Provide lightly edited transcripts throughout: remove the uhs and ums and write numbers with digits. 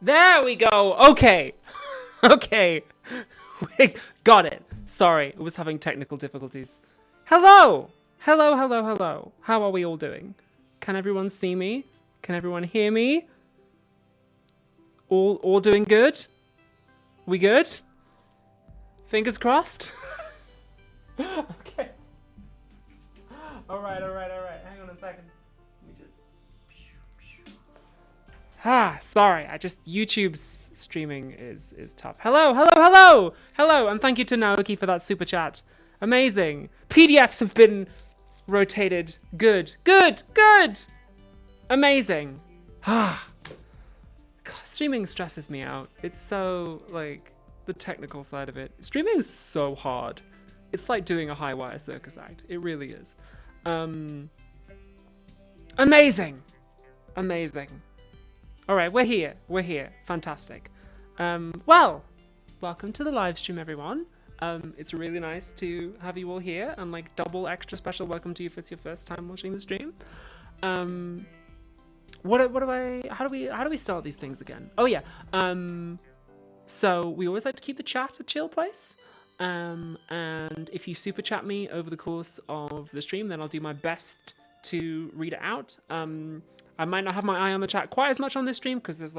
There we go. Okay. Okay. We got it. Sorry, it was having technical difficulties. Hello. Hello, hello, hello. How are we all doing? Can everyone see me? Can everyone hear me? All doing good? We good? Fingers crossed? Okay. Alright. Hang on a second. Let me just... sorry. YouTube's streaming is tough. Hello, and thank you to Naoki for that super chat. Amazing. PDFs have been rotated. Good. Amazing. God, streaming stresses me out. It's so, like, the technical side of it. Streaming is so hard. It's like doing a high wire circus act. It really is. Amazing. All right, we're here. Fantastic. Well, welcome to the live stream, everyone. It's really nice to have you all here, and like double extra special welcome to you if it's your first time watching the stream. How do we start these things again? Oh yeah. So we always like to keep the chat a chill place. And if you super chat me over the course of the stream, then I'll do my best to read it out. I might not have my eye on the chat quite as much on this stream because there's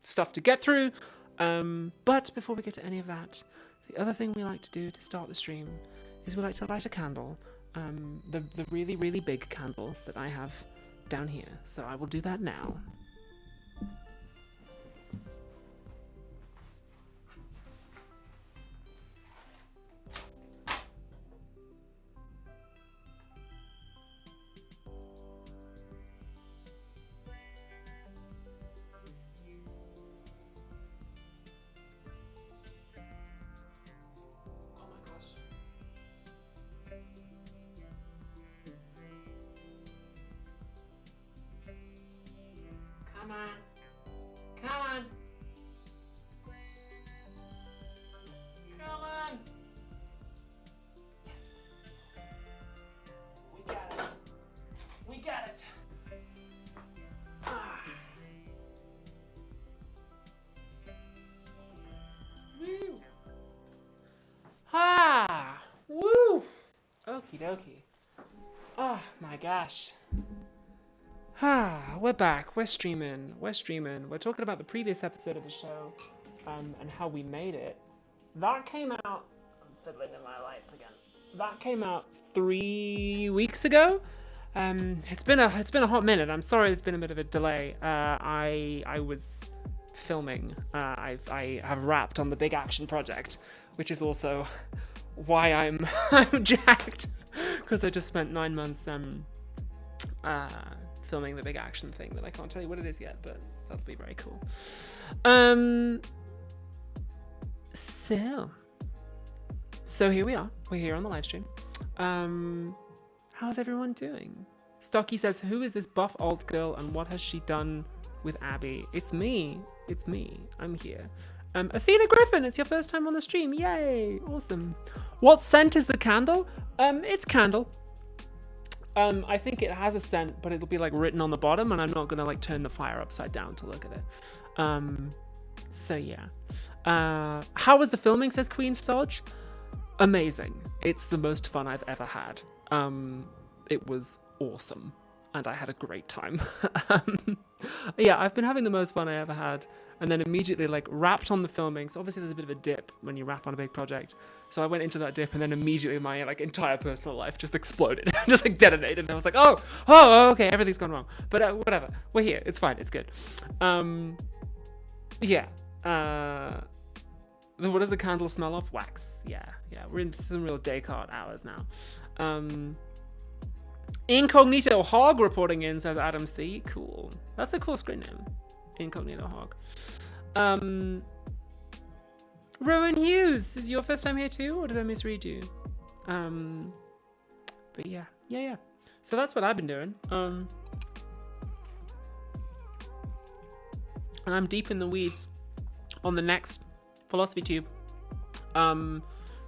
stuff to get through. But before we get to any of that, the other thing we like to do to start the stream is we like to light a candle. The really, really big candle that I have down here. So I will do that now. Okie dokie. Oh my gosh. We're back. We're streaming. We're talking about the previous episode of the show, and how we made it. That came out... I'm fiddling in my lights again. That came out 3 weeks ago. It's been a hot minute. I'm sorry there's been a bit of a delay. I was filming. I have wrapped on the big action project, which is also why I'm jacked, because I just spent 9 months filming the big action thing that I can't tell you what it is yet, but that'll be very cool. So here we are. We're here on the live stream. How's everyone doing? Stocky says, who is this buff alt girl and what has she done with Abby? It's me. I'm here. Athena Griffin, it's your first time on the stream. Yay! Awesome. What scent is the candle? It's candle. I think it has a scent, but it'll be like written on the bottom, and I'm not gonna like turn the fire upside down to look at it. So yeah. How was the filming, says Queen Stodge? Amazing. It's the most fun I've ever had. It was awesome, and I had a great time. Yeah, I've been having the most fun I ever had, and then immediately like wrapped on the filming. So obviously there's a bit of a dip when you wrap on a big project. So I went into that dip, and then immediately my like entire personal life just exploded, just like detonated. And I was like, oh, okay, everything's gone wrong. But whatever, we're here. It's fine. It's good. Yeah. What does the candle smell of? Wax. Yeah. We're in some real Descartes hours now. Incognito Hog reporting in, says Adam C. Cool. That's a cool screen name. Incognito Hog. Rowan Hughes, is your first time here too, or did I misread you? But yeah. So that's what I've been doing. And I'm deep in the weeds on the next Philosophy Tube.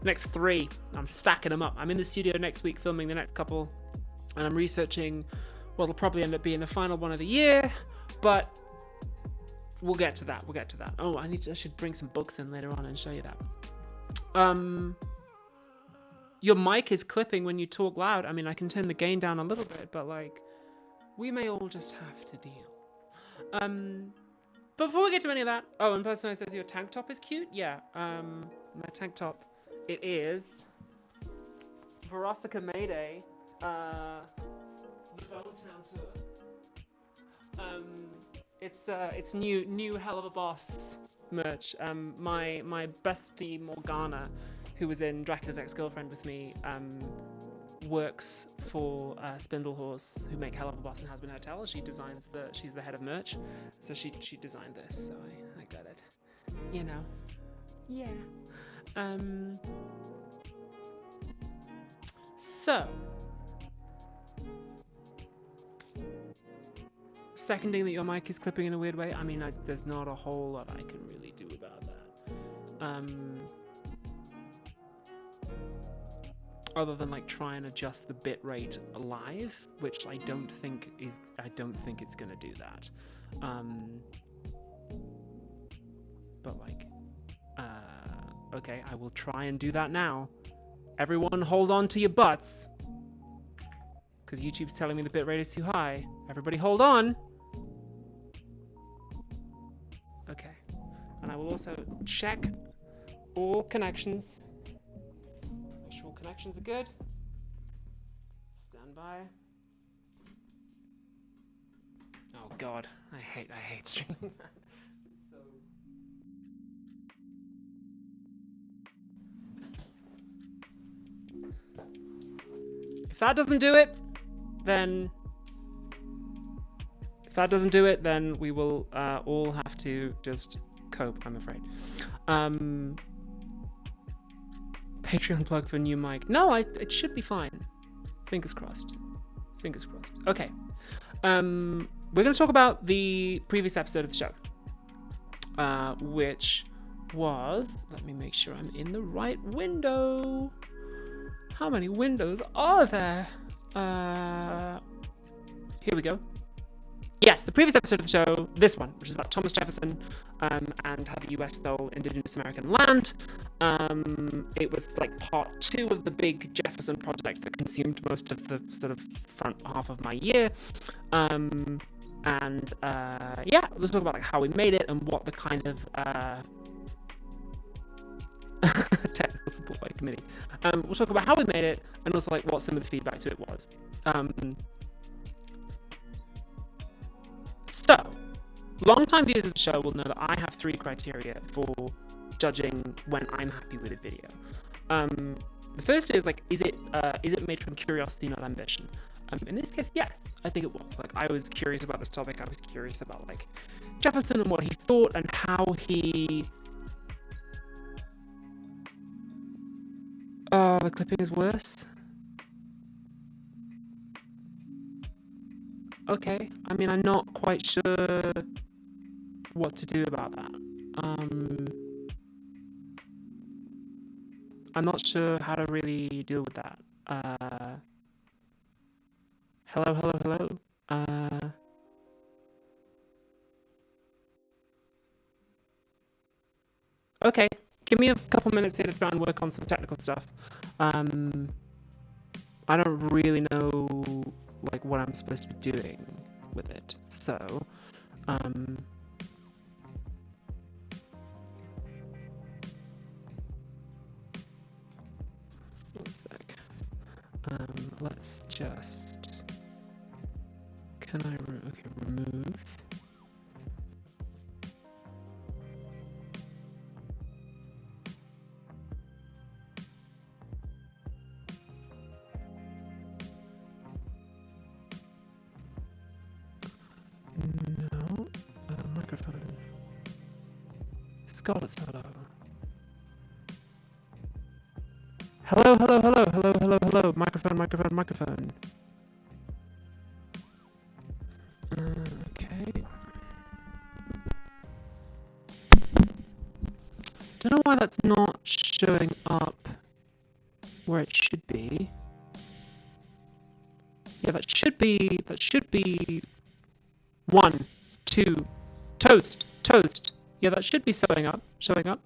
Next 3. I'm stacking them up. I'm in the studio next week filming the next couple, and I'm researching what'll probably end up being the final one of the year, but We'll get to that. We'll get to that. Oh, I should bring some books in later on and show you that. Your mic is clipping when you talk loud. I mean, I can turn the gain down a little bit, but like, we may all just have to deal. But before we get to any of that, oh, and person says your tank top is cute. Yeah. My tank top, it is Verostica Mayday, the Bonetown tour. It's new Hell of a Boss merch. My bestie Morgana, who was in Dracula's Ex-Girlfriend with me, works for Spindlehorse, who make Hell of a Boss and Has Been Hotel. She's the head of merch, so she designed this. So I got it. You know, yeah. So. Seconding that your mic is clipping in a weird way. I mean, there's not a whole lot I can really do about that. Other than like try and adjust the bit rate live, which I don't think it's gonna do that. But like, okay, I will try and do that now. Everyone hold on to your butts, because YouTube's telling me the bitrate is too high. Everybody hold on. Okay. And I will also check all connections. Make sure all connections are good. Stand by. Oh God, I hate streaming that. So... If that doesn't do it, then we will all have to just cope, I'm afraid. Patreon plug for new mic. No, it should be fine. Fingers crossed. Fingers crossed. Okay. We're going to talk about the previous episode of the show, which was... Let me make sure I'm in the right window. How many windows are there? Here we go. Yes, the previous episode of the show, this one, which is about Thomas Jefferson and how the US stole Indigenous American land. It was like part 2 of the big Jefferson project that consumed most of the sort of front half of my year. Yeah, let's talk about like how we made it and what the kind of technical support by committee. We'll talk about how we made it and also like what some of the feedback to it was. So, long-time viewers of the show will know that I have 3 criteria for judging when I'm happy with a video. The first is like, is it made from curiosity, not ambition? In this case, yes, I think it was. Like, I was curious about this topic. I was curious about like Jefferson and what he thought and how he. Oh, the clipping is worse. Okay, I mean, I'm not quite sure what to do about that. I'm not sure how to really deal with that. Hello. Okay, give me a couple minutes here to try and work on some technical stuff. I don't really know like what I'm supposed to be doing with it. So, one sec. Let's just. Can I remove? No, microphone. Scarlet Solo. Hello. Microphone. Okay. Don't know why that's not showing up where it should be. Yeah, that should be 1, 2, toast. Toast. Yeah, that should be showing up. Showing up.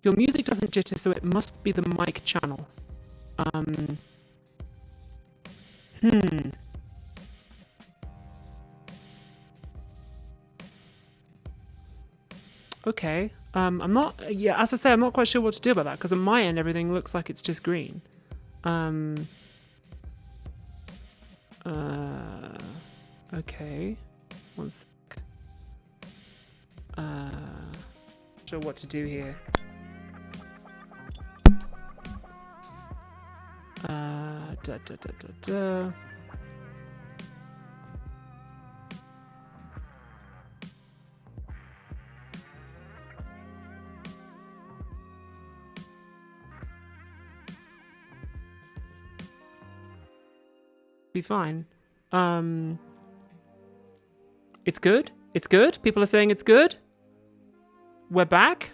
Your music doesn't jitter, so it must be the mic channel. Okay. I'm not. Yeah, as I say, I'm not quite sure what to do about that because on my end everything looks like it's just green. Okay. One sec. Not sure what to do here. Be fine. It's good. It's good. People are saying it's good. We're back.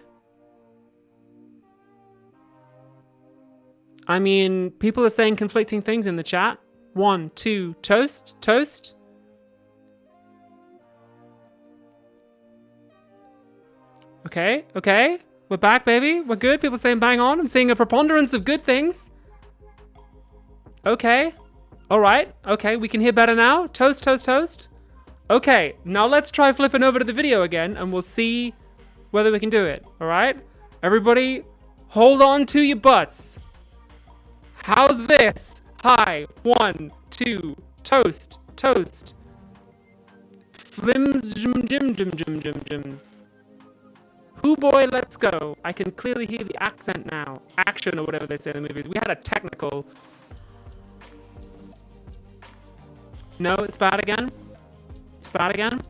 I mean, people are saying conflicting things in the chat. 1, 2, toast, toast. Okay, okay. We're back, baby. We're good. People saying bang on. I'm seeing a preponderance of good things. Okay. All right. Okay, we can hear better now. Toast, toast, toast. Okay, now let's try flipping over to the video again and we'll see whether we can do it. All right? Everybody, hold on to your butts. How's this? Hi. 1, 2, toast, toast. Flim jim jim jim jim jim jims. Hoo boy, let's go. I can clearly hear the accent now. Action or whatever they say in the movies. We had a technical. No, it's bad again. It's bad again.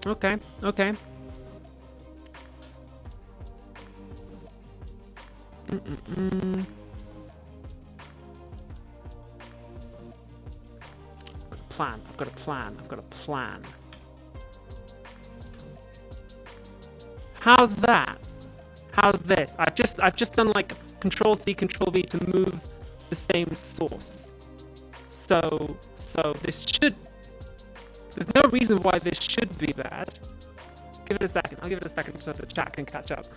Okay, okay. I've got a plan. How's that? How's this? I've just done like Control C, Control V to move the same source. So this should. There's no reason why this should be bad. Give it a second. I'll give it a second so the chat can catch up.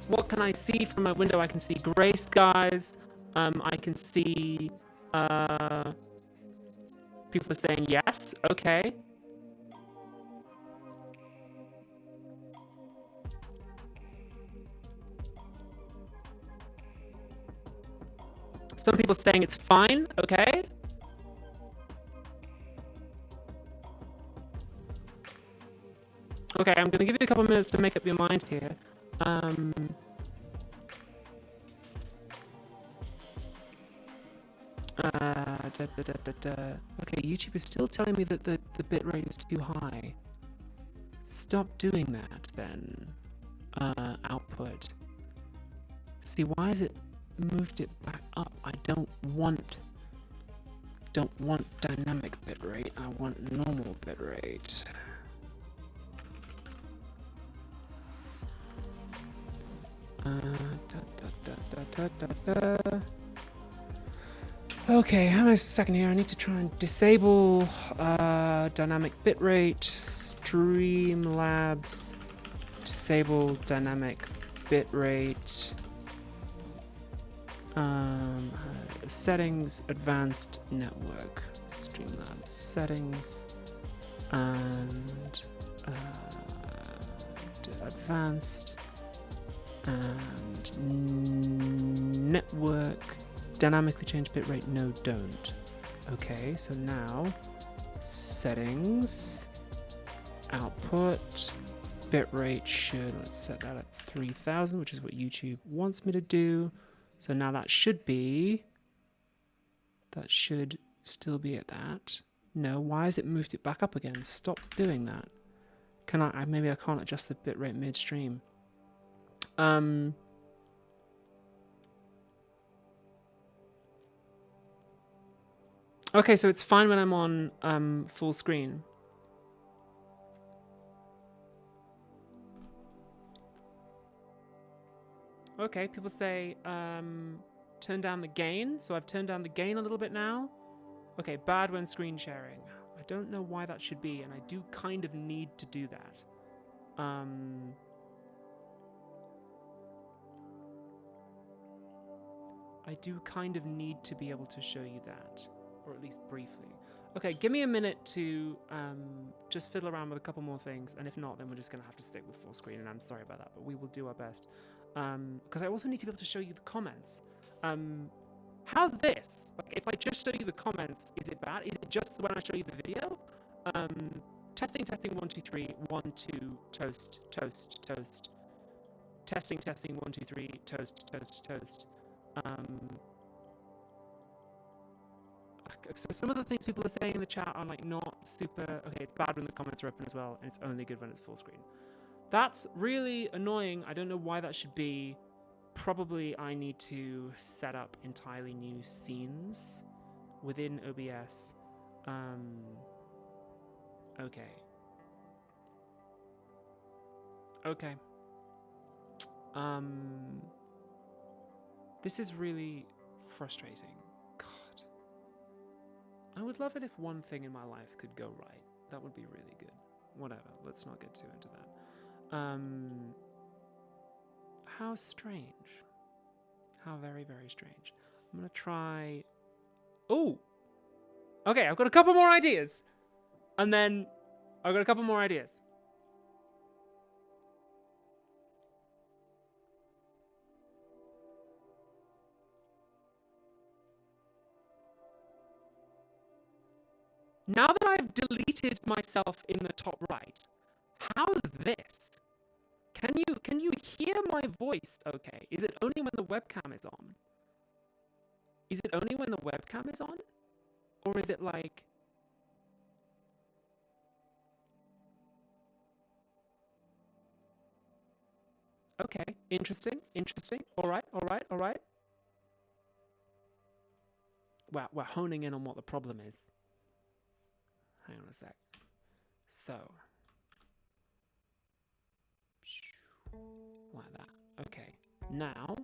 What can I see from my window? I can see gray skies. I can see people are saying yes. Okay. Some people saying it's fine. Okay. Okay, I'm going to give you a couple minutes to make up your mind here. Okay, YouTube is still telling me that the bitrate is too high. Stop doing that then. Output. See, why has it moved it back up? I don't want dynamic bitrate. I want normal bitrate. Okay, hang on a second here. I need to try and disable dynamic bitrate. Streamlabs. Disable dynamic bitrate. Settings, advanced network. Streamlabs settings. And advanced. And network. Dynamically change bitrate. No, don't. Okay, so now settings, output, bitrate should, let's set that at 3000, which is what YouTube wants me to do. So now that should still be at that. No, why has it moved it back up again? Stop doing that. Can I maybe I can't adjust the bitrate midstream. Okay, so it's fine when I'm on full screen. Okay, people say turn down the gain. So I've turned down the gain a little bit now. Okay, bad when screen sharing. I don't know why that should be, and I do kind of need to do that. I do kind of need to be able to show you that, or at least briefly. Okay, give me a minute to just fiddle around with a couple more things, and if not, then we're just going to have to stick with full screen, and I'm sorry about that, but we will do our best. Because I also need to be able to show you the comments. How's this? Like, if I just show you the comments, is it bad? Is it just when I show you the video? Testing, 1, 2, 3, 1, 2, toast, toast, toast. Testing, 1, 2, 3, toast, toast, toast. So some of the things people are saying in the chat are like not super. Okay, it's bad when the comments are open as well, and it's only good when it's full screen. That's really annoying. I don't know why that should be. Probably I need to set up entirely new scenes within OBS. Okay. Okay. This is really frustrating. God. I would love it if one thing in my life could go right. That would be really good. Whatever, let's not get too into that. How strange. How very, very strange. I'm gonna try... Oh! Okay, I've got a couple more ideas. And then I've got a couple more ideas. Now that I've deleted myself in the top right, how's this? Can you hear my voice okay? Is it only when the webcam is on? Is it only when the webcam is on? Or is it like... Okay, interesting, interesting. All right. Wow, we're honing in on what the problem is. Hang on a sec. So. Like that. Okay. Now.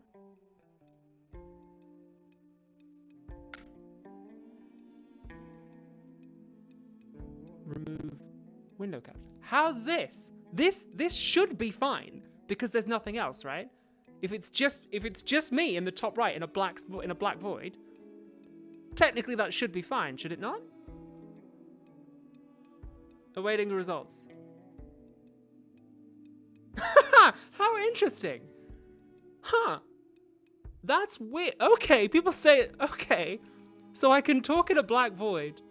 Remove window capture. How's this? This should be fine because there's nothing else, right? If it's just me in the top right in a black void, technically that should be fine, should it not? Awaiting the results. How interesting. Huh. That's weird. Okay, people say it. Okay. So I can talk in a black void.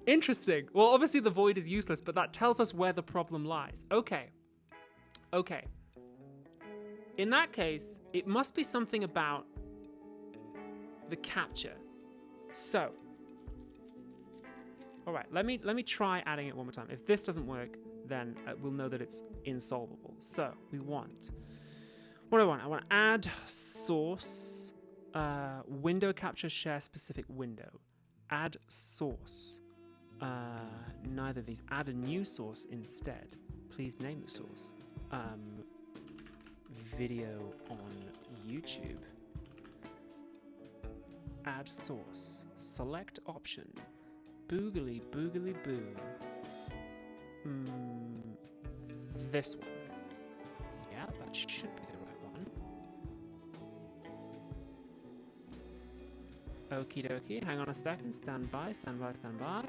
Interesting. Well, obviously the void is useless, but that tells us where the problem lies. Okay. Okay. In that case, it must be something about the capture. So. All right, let me try adding it one more time. If this doesn't work, then we'll know that it's insolvable. So we want, what do I want? I want add source, window capture share specific window, add source. Neither of these. Add a new source instead. Please name the source. Video on YouTube. Add source. Select option. Boogly boogly boo. This one. Yeah, that should be the right one. Okie dokie. Hang on a second. Stand by, stand by, stand by.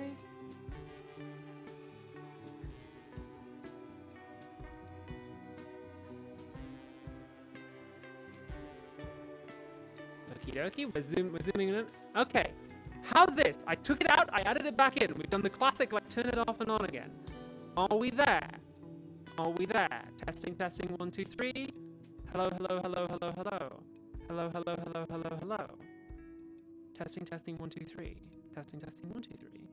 Okie dokie. We're zooming in. Okay. How's this? I took it out, I added it back in. We've done the classic, like, turn it off and on again. Are we there? Are we there? Testing, 1, 2, 3. Hello, hello, hello, hello, hello. Hello, hello, hello, hello, hello. Testing, 1, 2, 3. Testing, 1, 2, 3.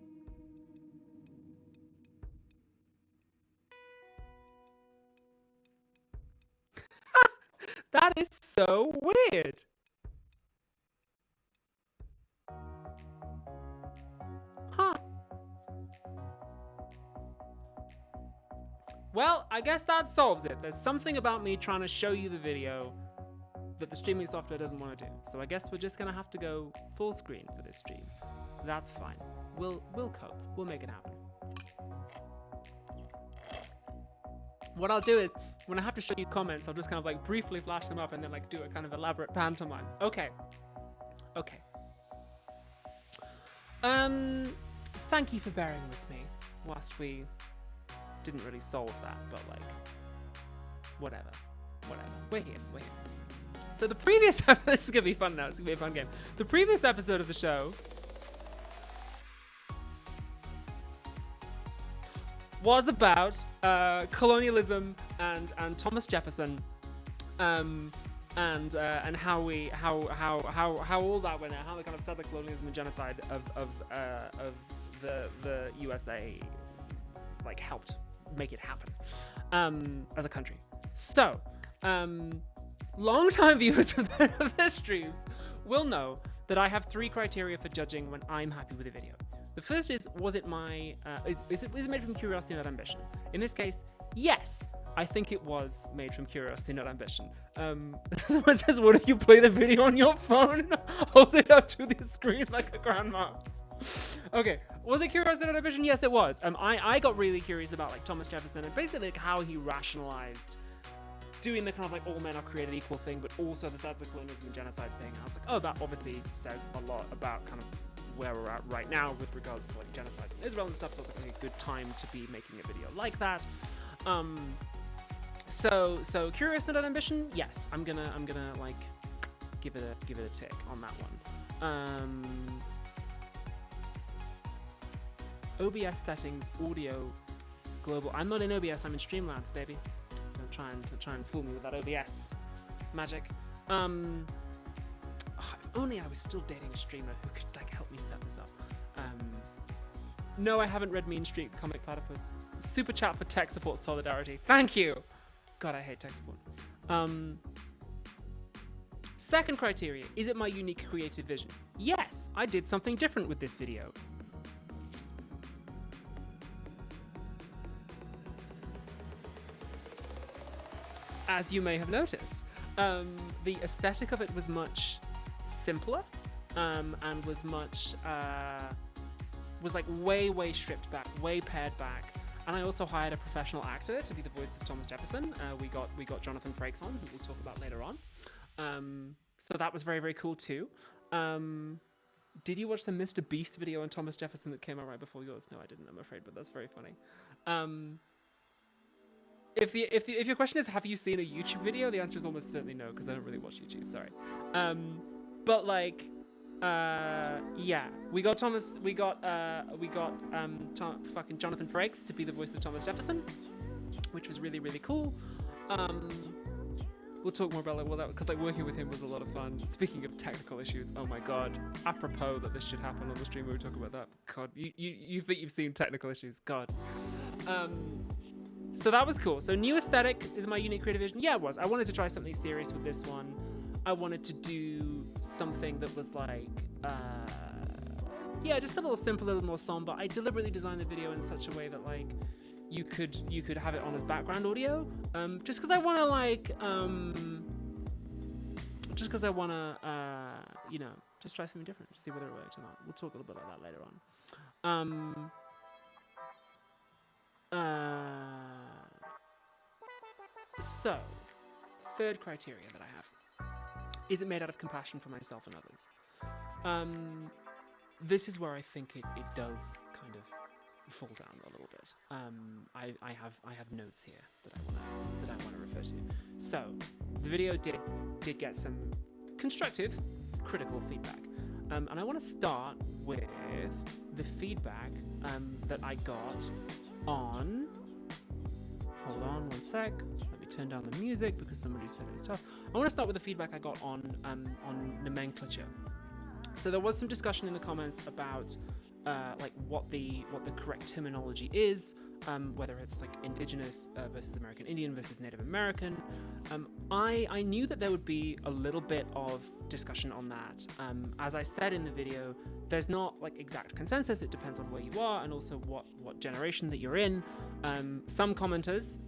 That is so weird. Huh. Well, I guess that solves it. There's something about me trying to show you the video that the streaming software doesn't want to do. So I guess we're just gonna have to go full screen for this stream. That's fine. We'll cope. We'll make it happen. What I'll do is, when I have to show you comments, I'll just kind of like briefly flash them up and then like do a kind of elaborate pantomime. Okay. Thank you for bearing with me whilst we didn't really solve that, but like, whatever. We're here. So the previous this is gonna be fun now. It's gonna be a fun game. The previous episode of the show was about colonialism and Thomas Jefferson, and how all that went out, how they kind of said the colonialism and genocide of the USA like helped make it happen as a country. So long-time viewers of the streams will know that I have 3 criteria for judging when I'm happy with a video. The first is, was it my, is it made from curiosity, not ambition? In this case, yes, I think it was made from curiosity, not ambition. Someone says, what if you play the video on your phone? Hold it up to the screen like a grandma. Okay, was it curiosity, not ambition? Yes, it was. I got really curious about like Thomas Jefferson and basically like how he rationalized doing the kind of like all men are created equal thing, but also the side of the colonialism and genocide thing. I was like, oh, that obviously says a lot about kind of where we're at right now with regards to like genocide in Israel and stuff. So it's like a good time to be making a video like that. So curious and ambition, yes, I'm gonna like give it a tick on that one. OBS settings, audio, global. I'm not in OBS. I'm in Streamlabs, baby. Don't try and fool me with that OBS magic. If only I was still dating a streamer who could like help me set this up. No, I haven't read Mean Street Comic Platypus. Super chat for tech support solidarity. Thank you. God, I hate tech support. Second criteria, is it my unique creative vision? Yes, I did something different with this video. As you may have noticed, the aesthetic of it was much simpler, and was much was like way stripped back, way pared back. And I also hired a professional actor to be the voice of Thomas Jefferson. We got Jonathan Frakes on, who we'll talk about later on. So that was very cool too. Did you watch the Mr. Beast video on Thomas Jefferson that came out right before yours? No, I didn't, I'm afraid, but that's very funny. If your question is, have you seen a YouTube video? The answer is almost certainly no, because I don't really watch YouTube, sorry. But like, yeah, we got fucking Jonathan Frakes to be the voice of Thomas Jefferson, which was really cool. We'll talk more about like, well, that, because like working with him was a lot of fun. Speaking of technical issues, oh my god, apropos that this should happen on the stream where we talk about that. God, you think you've seen technical issues? God. So that was cool. So new aesthetic is my unique creative vision. Yeah, it was. I wanted to try something serious with this one. I wanted to do something that was like, yeah, just a little simpler, a little more somber. I deliberately designed the video in such a way that like you could have it on as background audio, just because I want to like, you know, just try something different, see whether it works or not. We'll talk a little bit about that later on. So, third criteria that I have. Is it made out of compassion for myself and others? This is where I think it does kind of fall down a little bit. I have notes here that I wanna refer to. So, the video did get some constructive, critical feedback. And I want to start with the feedback that I got on... Hold on one sec. Let me turn down the music because somebody said it was tough. I want to start with the feedback I got on nomenclature. So there was some discussion in the comments about like what the correct terminology is, whether it's like Indigenous versus American Indian versus Native American. I knew that there would be a little bit of discussion on that. As I said in the video, there's not like exact consensus. It depends on where you are and also what generation that you're in. Some commenters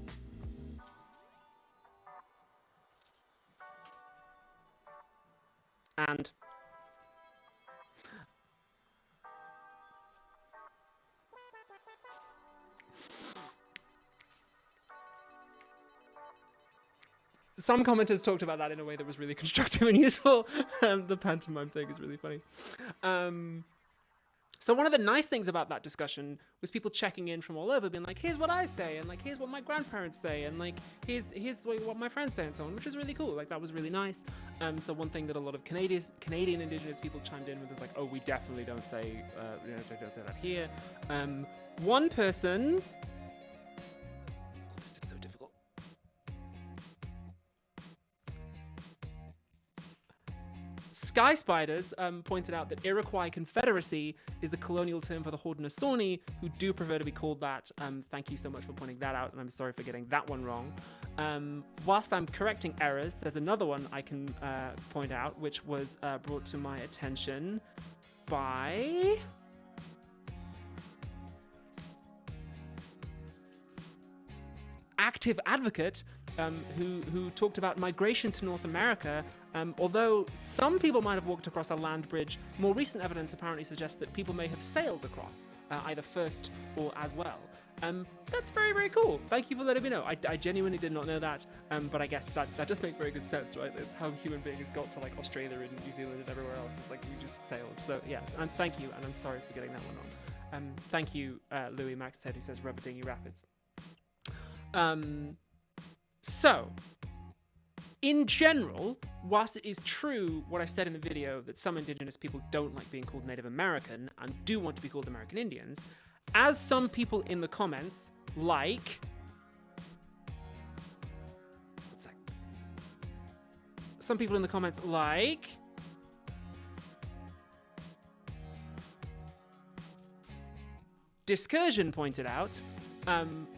And some commenters talked about that in a way that was really constructive and useful. The pantomime thing is really funny. So one of the nice things about that discussion was people checking in from all over, being like, here's what I say, and like, here's what my grandparents say, and like, here's what my friends say, and so on, which is really cool. Like, that was really nice. So one thing that a lot of Canadian Indigenous people chimed in with was like, oh, we definitely don't say, don't say that here. One person, this is so difficult. Sky Spiders pointed out that Iroquois Confederacy is the colonial term for the Haudenosaunee, who do prefer to be called that. Thank you so much for pointing that out, and I'm sorry for getting that one wrong. Whilst I'm correcting errors, there's another one I can point out, which was brought to my attention by... Active Advocate, who talked about migration to North America. Although some people might have walked across a land bridge, more recent evidence apparently suggests that people may have sailed across, either first or as well. That's very, very cool. Thank you for letting me know. I genuinely did not know that, but I guess that just makes very good sense, right? It's how human beings got to like Australia and New Zealand and everywhere else. It's like we just sailed. So yeah, and thank you, and I'm sorry for getting that one wrong. Thank you, Louis Max Ted, who says Rubber Dinghy Rapids. So, in general, whilst it is true what I said in the video that some Indigenous people don't like being called Native American and do want to be called American Indians, as some people in the comments like... What's that? Some people in the comments like... Discursion pointed out,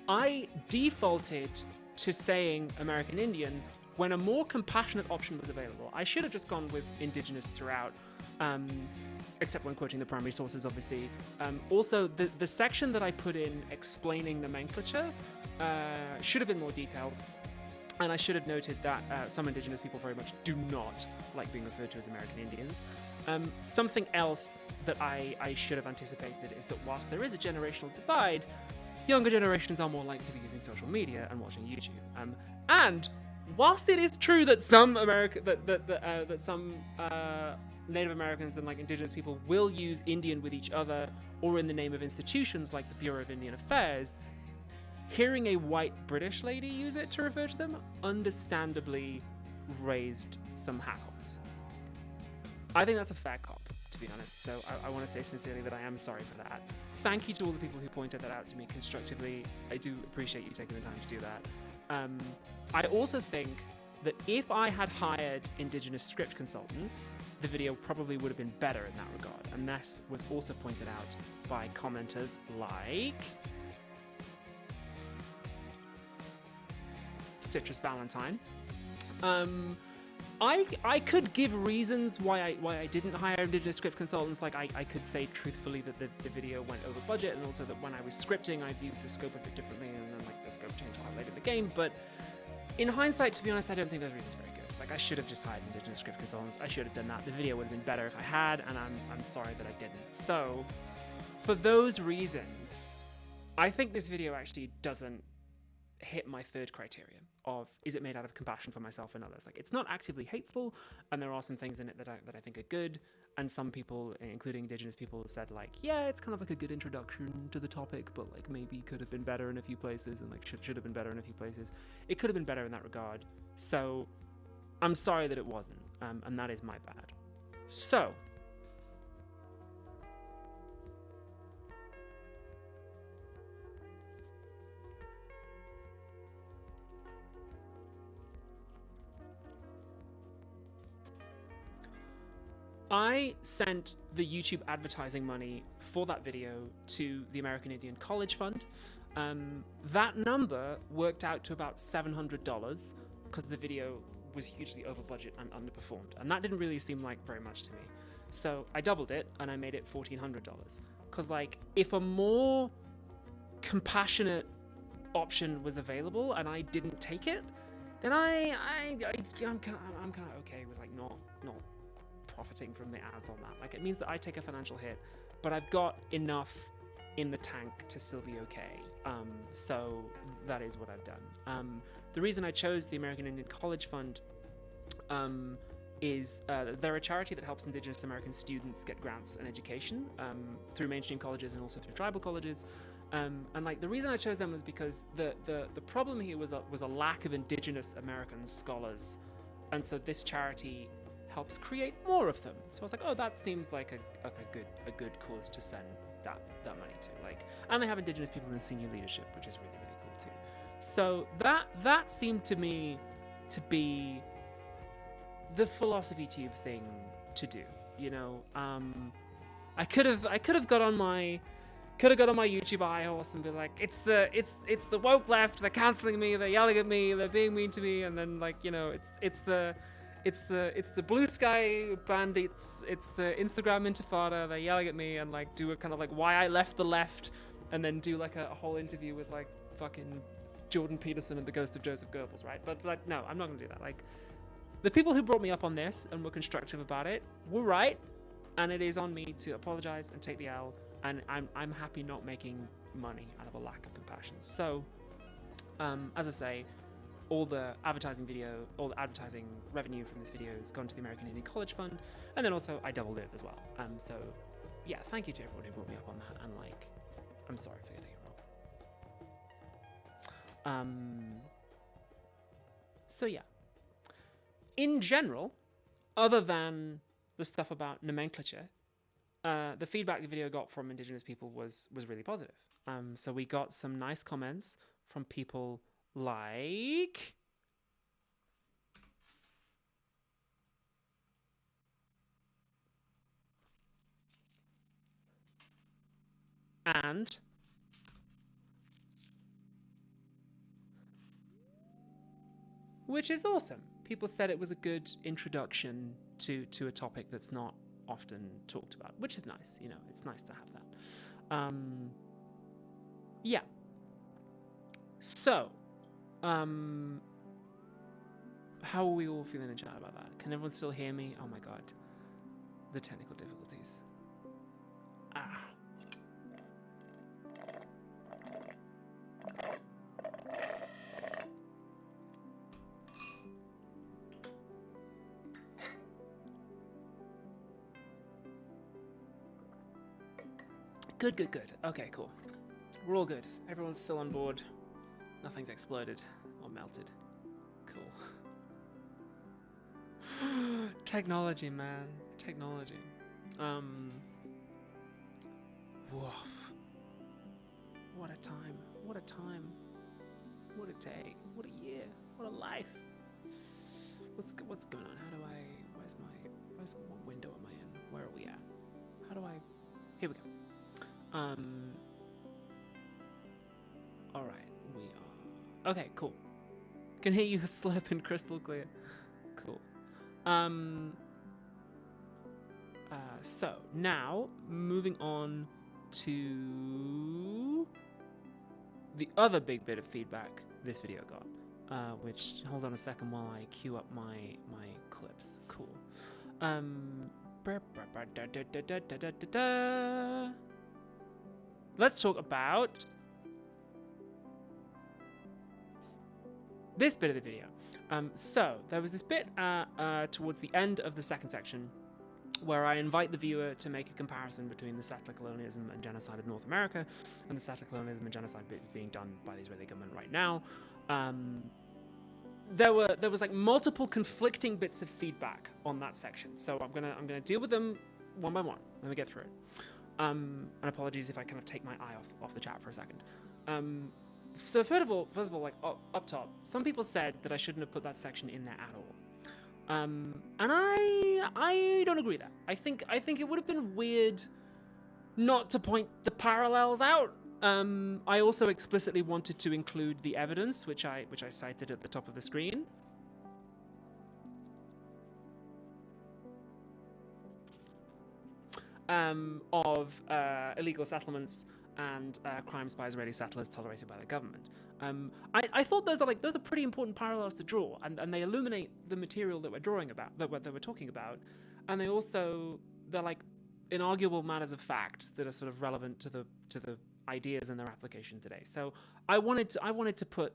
I defaulted to saying American Indian when a more compassionate option was available. I should have just gone with Indigenous throughout, except when quoting the primary sources, obviously. Also, the section that I put in explaining nomenclature should have been more detailed, and I should have noted that some Indigenous people very much do not like being referred to as American Indians. Something else that I should have anticipated is that whilst there is a generational divide, younger generations are more likely to be using social media and watching YouTube. And whilst it is true that some Native Americans and like Indigenous people will use Indian with each other or in the name of institutions like the Bureau of Indian Affairs, hearing a white British lady use it to refer to them understandably raised some hackles. I think that's a fair cop, to be honest. So I want to say sincerely that I am sorry for that. Thank you to all the people who pointed that out to me constructively. I do appreciate you taking the time to do that. I also think that if I had hired Indigenous script consultants, the video probably would have been better in that regard. And this was also pointed out by commenters like Citrus Valentine. I could give reasons why I didn't hire Indigenous script consultants. Like I could say truthfully that the video went over budget, and also that when I was scripting, I viewed the scope a bit differently, and then like the scope changed quite late in the game. But in hindsight, to be honest, I don't think those reasons are very good. Like I should have just hired Indigenous script consultants. I should have done that. The video would have been better if I had, and I'm sorry that I didn't. So for those reasons, I think this video actually doesn't hit my third criterion of is it made out of compassion for myself and others. Like it's not actively hateful, and there are some things in it that I think are good, and some people, including Indigenous people, said like, yeah, it's kind of like a good introduction to the topic, but like maybe could have been better in a few places, and like should have been better in a few places. It could have been better in that regard. So I'm sorry that it wasn't, and that is my bad. So I sent the YouTube advertising money for that video to the American Indian College Fund. That number worked out to about $700 because the video was hugely over budget and underperformed. And that didn't really seem like very much to me. So I doubled it and I made it $1,400. Because like, if a more compassionate option was available and I didn't take it, then I'm kind of okay with like not profiting from the ads on that. Like, it means that I take a financial hit, but I've got enough in the tank to still be okay. So that is what I've done. The reason I chose the American Indian College Fund is they're a charity that helps Indigenous American students get grants and education through mainstream colleges and also through tribal colleges. And like, the reason I chose them was because the problem here was a lack of Indigenous American scholars, and so this charity helps create more of them. So I was like, oh, that seems like a good cause to send that money to. Like, and they have Indigenous people in senior leadership, which is really, really cool too. So that seemed to me to be the philosophy tube thing to do. You know, I could have got on my YouTube high horse and be like, it's the woke left, they're canceling me, they're yelling at me, they're being mean to me, and then, like, you know, it's the blue sky bandits, it's the Instagram intifada, they're yelling at me, and like do a kind of like why I left the left, and then do like a whole interview with like fucking Jordan Peterson and the ghost of Joseph Goebbels, right? But like, no, I'm not gonna do that. Like, the people who brought me up on this and were constructive about it were right, and it is on me to apologize and take the L. And I'm happy not making money out of a lack of compassion. So, as I say, all the advertising revenue from this video has gone to the American Indian College Fund, and then also I doubled it as well. So, yeah, thank you to everyone who brought me up on that, and like, I'm sorry for getting it wrong. So yeah, in general, other than the stuff about nomenclature, the feedback the video got from Indigenous people was really positive. So we got some nice comments from people like and which is awesome. People said it was a good introduction to a topic that's not often talked about, which is nice. You know, it's nice to have that. Yeah. So, how are we all feeling in chat about that? Can everyone still hear me? Oh my god, the technical difficulties. Good. Okay, cool. We're all good. Everyone's still on board. Nothing's exploded or melted. Cool. Technology, man. Technology. Woof. What a time. What a time. What a day. What a year. What a life. What's going on? How do I... what window am I in? Where are we at? How do I... Here we go. Alright, we are... Okay, cool. Can hear you slurping crystal clear. Cool. So, now, moving on to the other big bit of feedback this video got, which, hold on a second while I queue up my clips. Cool. Let's talk about this bit of the video. So there was this bit towards the end of the second section where I invite the viewer to make a comparison between the settler colonialism and genocide of North America and the settler colonialism and genocide bits being done by the Israeli government right now. There was like multiple conflicting bits of feedback on that section, so I'm gonna deal with them one by one. Let me get through it. And apologies if I kind of take my eye off the chat for a second. So first of all, like up top, some people said that I shouldn't have put that section in there at all. And I don't agree with that. I think it would have been weird not to point the parallels out. I also explicitly wanted to include the evidence, which I cited at the top of the screen. Of illegal settlements and crimes by Israeli settlers tolerated by the government. I thought those are pretty important parallels to draw, and they illuminate the material that we're talking about. and they're like inarguable matters of fact that are sort of relevant to the ideas and their application today. So I wanted to put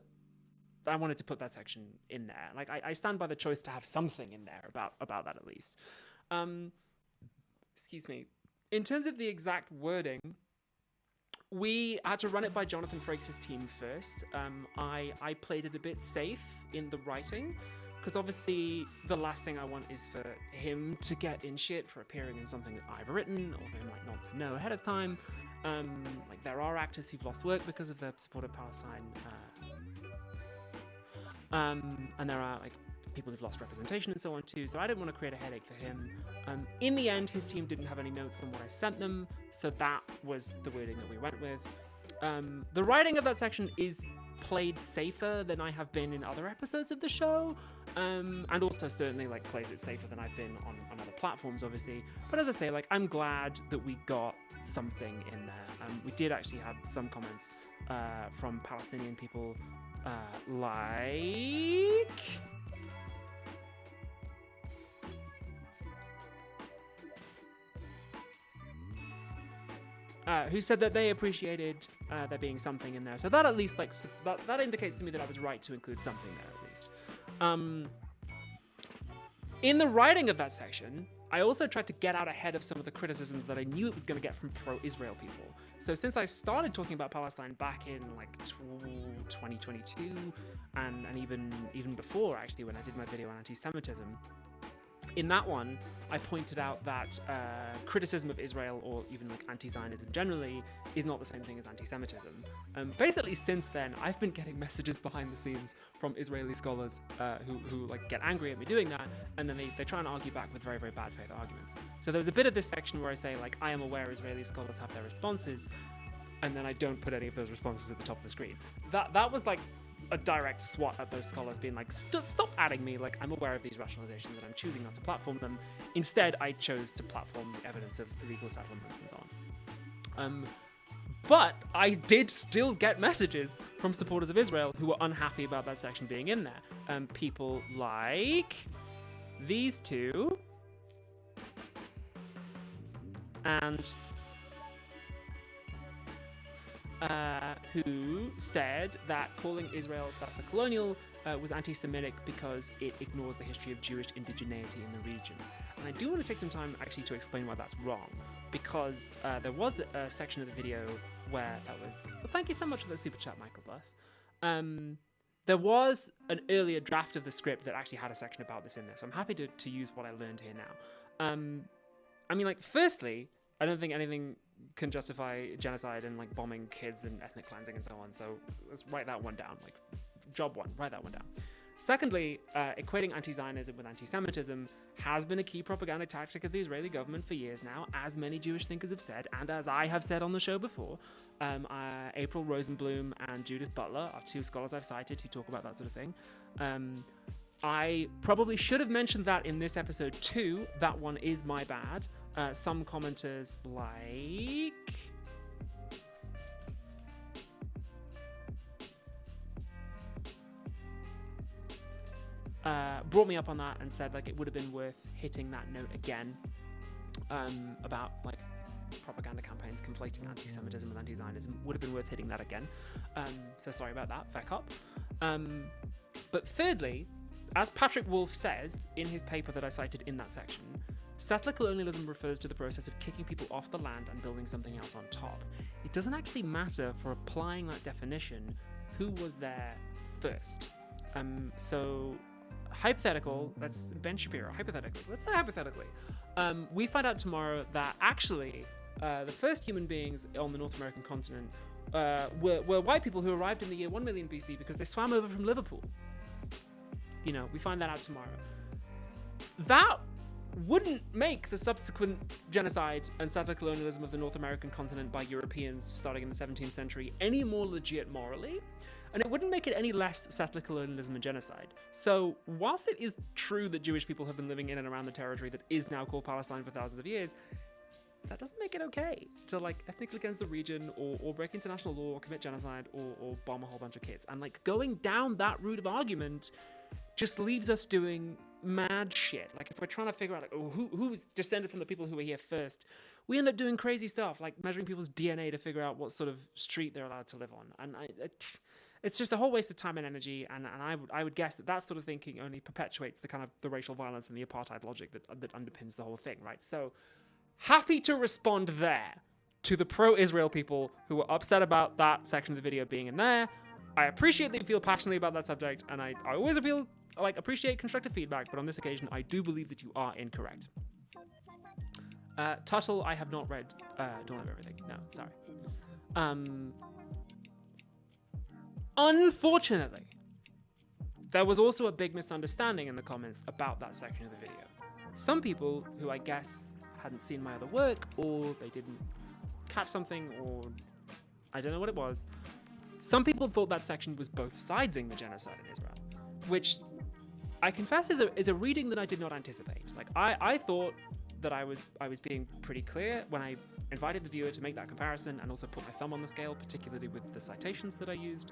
that section in there. Like I stand by the choice to have something in there about that at least. Excuse me. In terms of the exact wording, we had to run it by Jonathan Frakes' team first. I played it a bit safe in the writing, because obviously the last thing I want is for him to get in shit for appearing in something that I've written, or him like not to know ahead of time. Like there are actors who've lost work because of their support of Palestine, and there are like people who've lost representation and so on too. So I didn't want to create a headache for him. In the end, his team didn't have any notes on what I sent them, so that was the wording that we went with. The writing of that section is played safer than I have been in other episodes of the show, and also certainly like plays it safer than I've been on other platforms, obviously. But as I say, like I'm glad that we got something in there. We did actually have some comments from Palestinian people, who said that they appreciated there being something in there. So that at least like that indicates to me that I was right to include something there at least. In the writing of that section, I also tried to get out ahead of some of the criticisms that I knew it was going to get from pro-Israel people. So since I started talking about Palestine back in like 2022, and even before actually, when I did my video on anti-Semitism, in that one, I pointed out that criticism of Israel, or even like anti-Zionism generally, is not the same thing as anti-Semitism. Basically, since then, I've been getting messages behind the scenes from Israeli scholars who like get angry at me doing that, and then they try and argue back with very, very bad faith arguments. So there was a bit of this section where I say, like, I am aware Israeli scholars have their responses, and then I don't put any of those responses at the top of the screen. That was like a direct swat at those scholars being like, stop adding me, like I'm aware of these rationalizations and I'm choosing not to platform them. Instead, I chose to platform the evidence of illegal settlements and so on. But I did still get messages from supporters of Israel who were unhappy about that section being in there. People like these two, and who said that calling Israel settler colonial was anti-Semitic because it ignores the history of Jewish indigeneity in the region. And I do want to take some time actually to explain why that's wrong, because there was a section of the video where that was... Well, thank you so much for the super chat, Michael Bluff. There was an earlier draft of the script that actually had a section about this in there, so I'm happy to use what I learned here now. I mean, like, firstly, I don't think anything can justify genocide and like bombing kids and ethnic cleansing and so on. So let's write that one down. Like, job one, write that one down. Secondly, equating anti-Zionism with anti-Semitism has been a key propaganda tactic of the Israeli government for years now, as many Jewish thinkers have said, and as I have said on the show before. April Rosenblum and Judith Butler are two scholars I've cited who talk about that sort of thing. I probably should have mentioned that in this episode too. That one is my bad. Some commenters like... brought me up on that and said like it would have been worth hitting that note again about like propaganda campaigns conflating anti-Semitism with anti-Zionism. Would have been worth hitting that again. So sorry about that, fair cop. But thirdly, as Patrick Wolf says in his paper that I cited in that section, settler colonialism refers to the process of kicking people off the land and building something else on top. It doesn't actually matter for applying that definition who was there first. So hypothetical, that's Ben Shapiro, hypothetically, let's say hypothetically, we find out tomorrow that actually the first human beings on the North American continent were white people who arrived in the year 1 million BC because they swam over from Liverpool. You know, we find that out tomorrow. That wouldn't make the subsequent genocide and settler colonialism of the North American continent by Europeans starting in the 17th century any more legit morally, and it wouldn't make it any less settler colonialism and genocide. So whilst it is true that Jewish people have been living in and around the territory that is now called Palestine for thousands of years, that doesn't make it okay to like ethnically cleanse the region or break international law or commit genocide or bomb a whole bunch of kids. And like going down that route of argument just leaves us doing mad shit, like if we're trying to figure out like, oh, who's descended from the people who were here first, we end up doing crazy stuff like measuring people's DNA to figure out what sort of street they're allowed to live on. And it's just a whole waste of time and energy. And I would guess that sort of thinking only perpetuates the kind of the racial violence and the apartheid logic that underpins the whole thing, right? So happy to respond there to the pro-Israel people who were upset about that section of the video being in there. I appreciate that you feel passionately about that subject, and I always appreciate constructive feedback, but on this occasion, I do believe that you are incorrect. Tuttle, I have not read Dawn of Everything. No, sorry. Unfortunately, there was also a big misunderstanding in the comments about that section of the video. Some people who I guess hadn't seen my other work, or they didn't catch something, or I don't know what it was. Some people thought that section was both sidesing the genocide in Israel, which I confess is a reading that I did not anticipate. Like I thought that I was being pretty clear when I invited the viewer to make that comparison and also put my thumb on the scale, particularly with the citations that I used.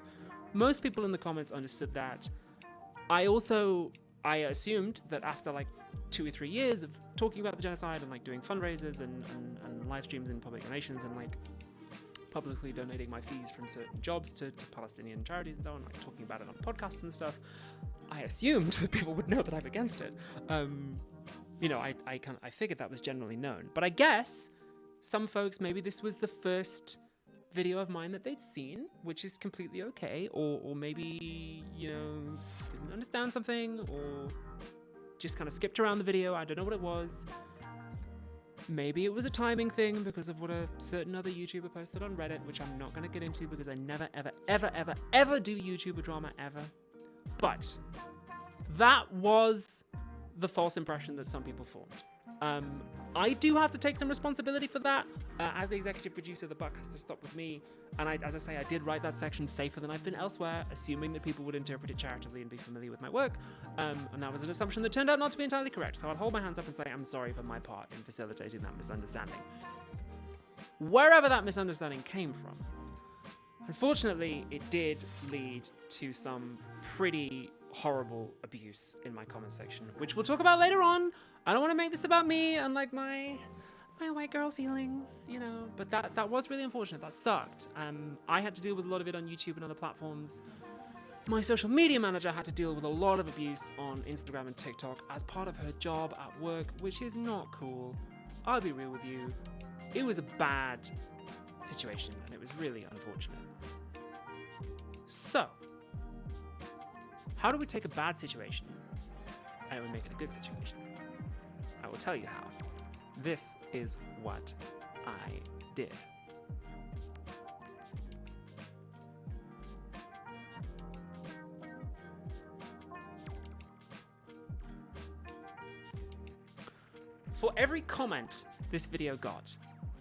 Most people in the comments understood that. I assumed that after like 2 or 3 years of talking about the genocide and like doing fundraisers and live streams in public donations and like publicly donating my fees from certain jobs to Palestinian charities and so on, like talking about it on podcasts and stuff, I assumed that people would know that I'm against it. I figured that was generally known. But I guess some folks, maybe this was the first video of mine that they'd seen, which is completely okay, or maybe, didn't understand something, or just kind of skipped around the video. I don't know what it was. Maybe it was a timing thing because of what a certain other YouTuber posted on Reddit, which I'm not going to get into because I never, ever, ever, ever, ever do YouTuber drama, ever. But that was the false impression that some people formed. I do have to take some responsibility for that. As the executive producer, the buck has to stop with me. And as I say, I did write that section safer than I've been elsewhere, assuming that people would interpret it charitably and be familiar with my work. And that was an assumption that turned out not to be entirely correct. So I'll hold my hands up and say I'm sorry for my part in facilitating that misunderstanding. Wherever that misunderstanding came from, unfortunately, it did lead to some pretty horrible abuse in my comment section, which we'll talk about later on. I don't want to make this about me and like my white girl feelings, but that was really unfortunate. That sucked. I had to deal with a lot of it on YouTube and other platforms. My social media manager had to deal with a lot of abuse on Instagram and TikTok as part of her job at work, which is not cool. I'll be real with you. It was a bad situation and it was really unfortunate. So, how do we take a bad situation and we make it a good situation? I will tell you how. This is what I did. For every comment this video got,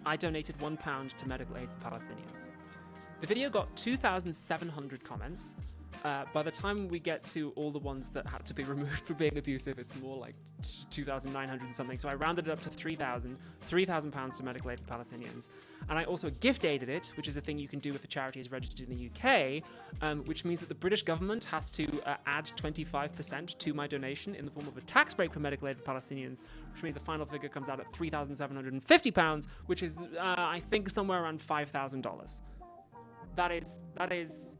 I donated £1 to medical aid for Palestinians. The video got 2,700 comments. By the time we get to all the ones that had to be removed for being abusive, it's more like 2,900 and something. So I rounded it up to £3,000 to medical aid for Palestinians. And I also gift aided it, which is a thing you can do if a charity is registered in the UK, which means that the British government has to add 25% to my donation in the form of a tax break for medical aid for Palestinians, which means the final figure comes out at £3,750, which is, I think, somewhere around $5,000. That is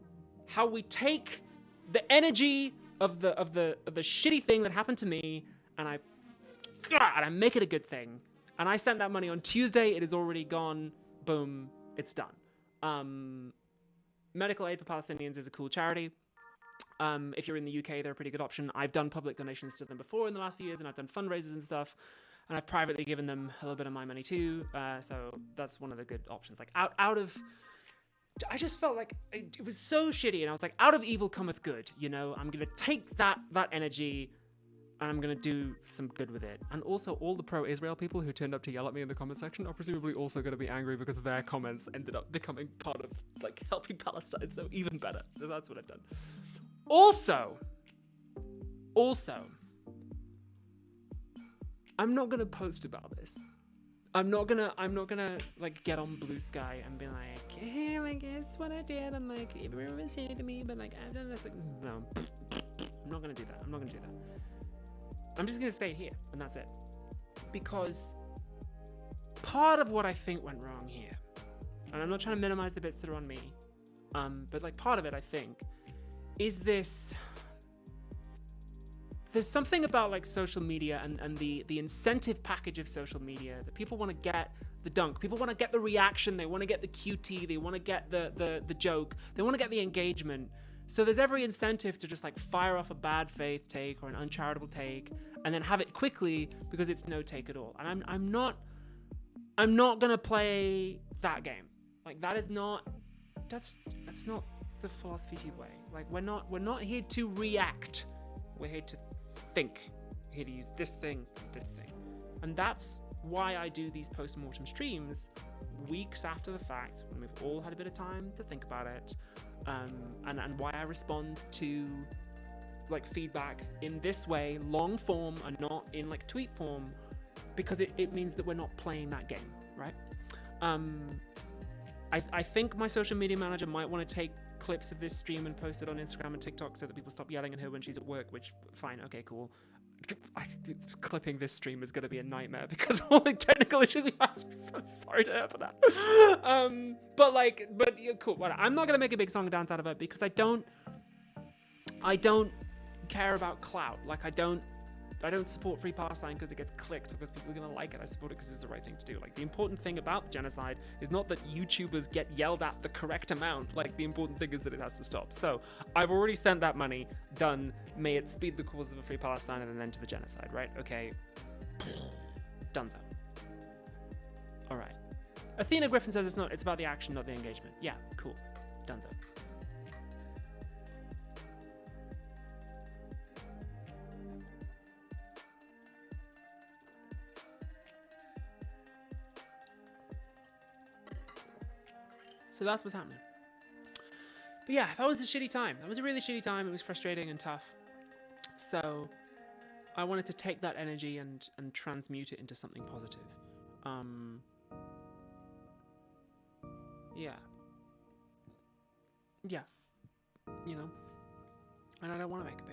how we take the energy of the shitty thing that happened to me and I make it a good thing. And I sent that money on Tuesday. It is already gone. Boom. It's done. Medical Aid for Palestinians is a cool charity. If you're in the UK, they're a pretty good option. I've done public donations to them before in the last few years, and I've done fundraisers and stuff. And I've privately given them a little bit of my money too. So that's one of the good options. Like I just felt like it was so shitty, and I was like, out of evil cometh good, I'm gonna take that energy and I'm gonna do some good with it. And also, all the pro-Israel people who turned up to yell at me in the comment section are presumably also gonna be angry because their comments ended up becoming part of like helping Palestine, so even better. So that's what I've done. Also, I'm not gonna post about this. I'm not gonna like get on Blue Sky and be like, hey, I guess what I did, and like everyone was saying to me, but like I've done this. Like, no, I'm not gonna do that. I'm just gonna stay here, and that's it. Because part of what I think went wrong here, and I'm not trying to minimize the bits that are on me, but like part of it, I think, is this. There's something about like social media and the incentive package of social media that people want to get the dunk. People want to get the reaction. They want to get the QT. They want to get the joke. They want to get the engagement. So there's every incentive to just like fire off a bad faith take or an uncharitable take and then have it quickly because it's no take at all. And I'm not gonna play that game. Like that's not the philosophy way. Like we're not here to react. We're here to think. We're here to use this thing. And that's why I do these post-mortem streams weeks after the fact, when we've all had a bit of time to think about it, and why I respond to like feedback in this way, long form, and not in like tweet form, because it means that we're not playing that game, right? I think my social media manager might want to take clips of this stream and post it on Instagram and TikTok so that people stop yelling at her when she's at work, which, fine, okay, cool. Clipping this stream is going to be a nightmare because of all the technical issues we have. I'm so sorry to her for that. But yeah, cool. Well, I'm not going to make a big song and dance out of it because I don't care about clout. Like I don't support Free Palestine because it gets clicks, because people are going to like it. I support it because it's the right thing to do. Like, the important thing about genocide is not that YouTubers get yelled at the correct amount. Like, the important thing is that it has to stop. So, I've already sent that money. Done. May it speed the cause of a Free Palestine and an end to the genocide, right? Okay. Donezo. Alright. Athena Griffin says it's about the action, not the engagement. Yeah, cool. Donezo. So that's what's happening. But yeah, that was a shitty time. That was a really shitty time. It was frustrating and tough. So I wanted to take that energy and transmute it into something positive. Yeah. Yeah. You know? And I don't want to make a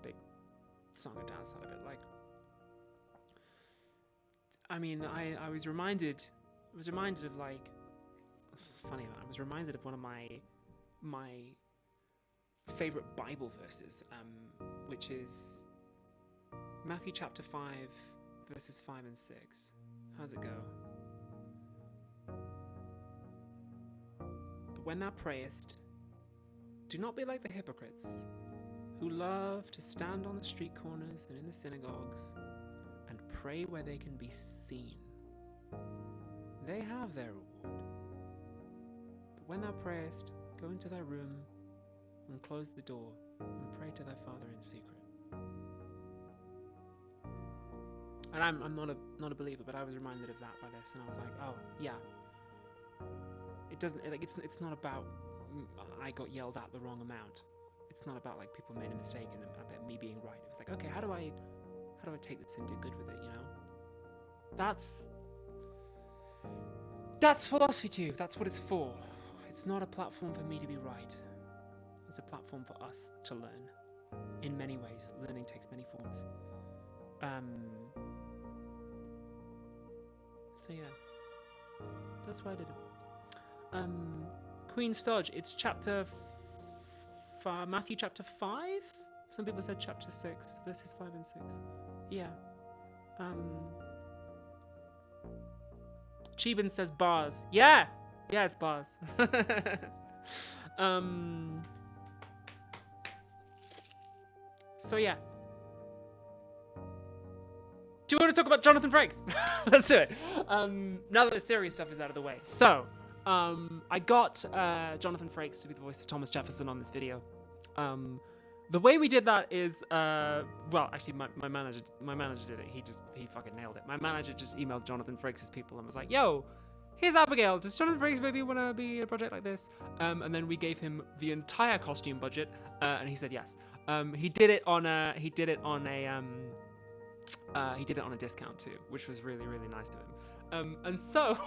big song and dance out of it. Like, I mean, I was reminded of like, it's funny, I was reminded of one of my favorite Bible verses, which is Matthew chapter 5, verses 5 and 6. How's it go? But when thou prayest, do not be like the hypocrites, who love to stand on the street corners and in the synagogues and pray where they can be seen. They have their reward. When thou prayest, go into thy room and close the door and pray to thy Father in secret. And I'm not a believer, but I was reminded of that by this, and I was like, oh yeah. It's not about I got yelled at the wrong amount. It's not about like people made a mistake and about me being right. It was like, okay, how do I take this and do good with it? You know, that's philosophy too. That's what it's for. It's not a platform for me to be right. It's a platform for us to learn. In many ways, learning takes many forms. So yeah, that's why I did it. Queen Stodge, it's Matthew chapter 5? Some people said chapter 6, verses 5 and 6. Yeah. Cheban says bars. Yeah! Yeah, it's bars. So yeah. Do you want to talk about Jonathan Frakes? Let's do it. Now that the serious stuff is out of the way. So, I got Jonathan Frakes to be the voice of Thomas Jefferson on this video. The way we did that is, well, actually, my manager did it. He fucking nailed it. My manager just emailed Jonathan Frakes' people and was like, "Yo, here's Abigail. Does Jonathan Frakes maybe want to be in a project like this?" And then we gave him the entire costume budget, and he said yes. He did it on a discount too, which was really, really nice of him. And so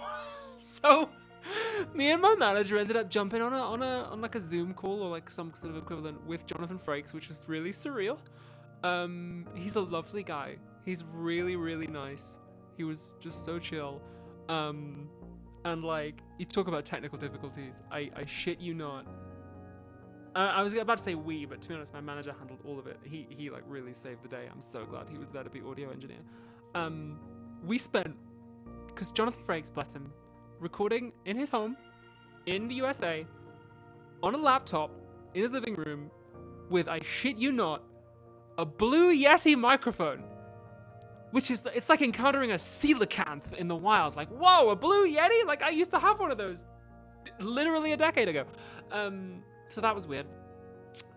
me and my manager ended up jumping on like a Zoom call or like some sort of equivalent with Jonathan Frakes, which was really surreal. He's a lovely guy. He's really, really nice. He was just so chill. And like, you talk about technical difficulties. I shit you not. I was about to say we, but to be honest, my manager handled all of it. He like really saved the day. I'm so glad he was there to be audio engineer. We spent, because Jonathan Frakes, bless him, recording in his home, in the USA, on a laptop, in his living room, with, I shit you not, a Blue Yeti microphone. Which is, it's like encountering a coelacanth in the wild. Like, whoa, a Blue Yeti? Like, I used to have one of those literally a decade ago. So that was weird.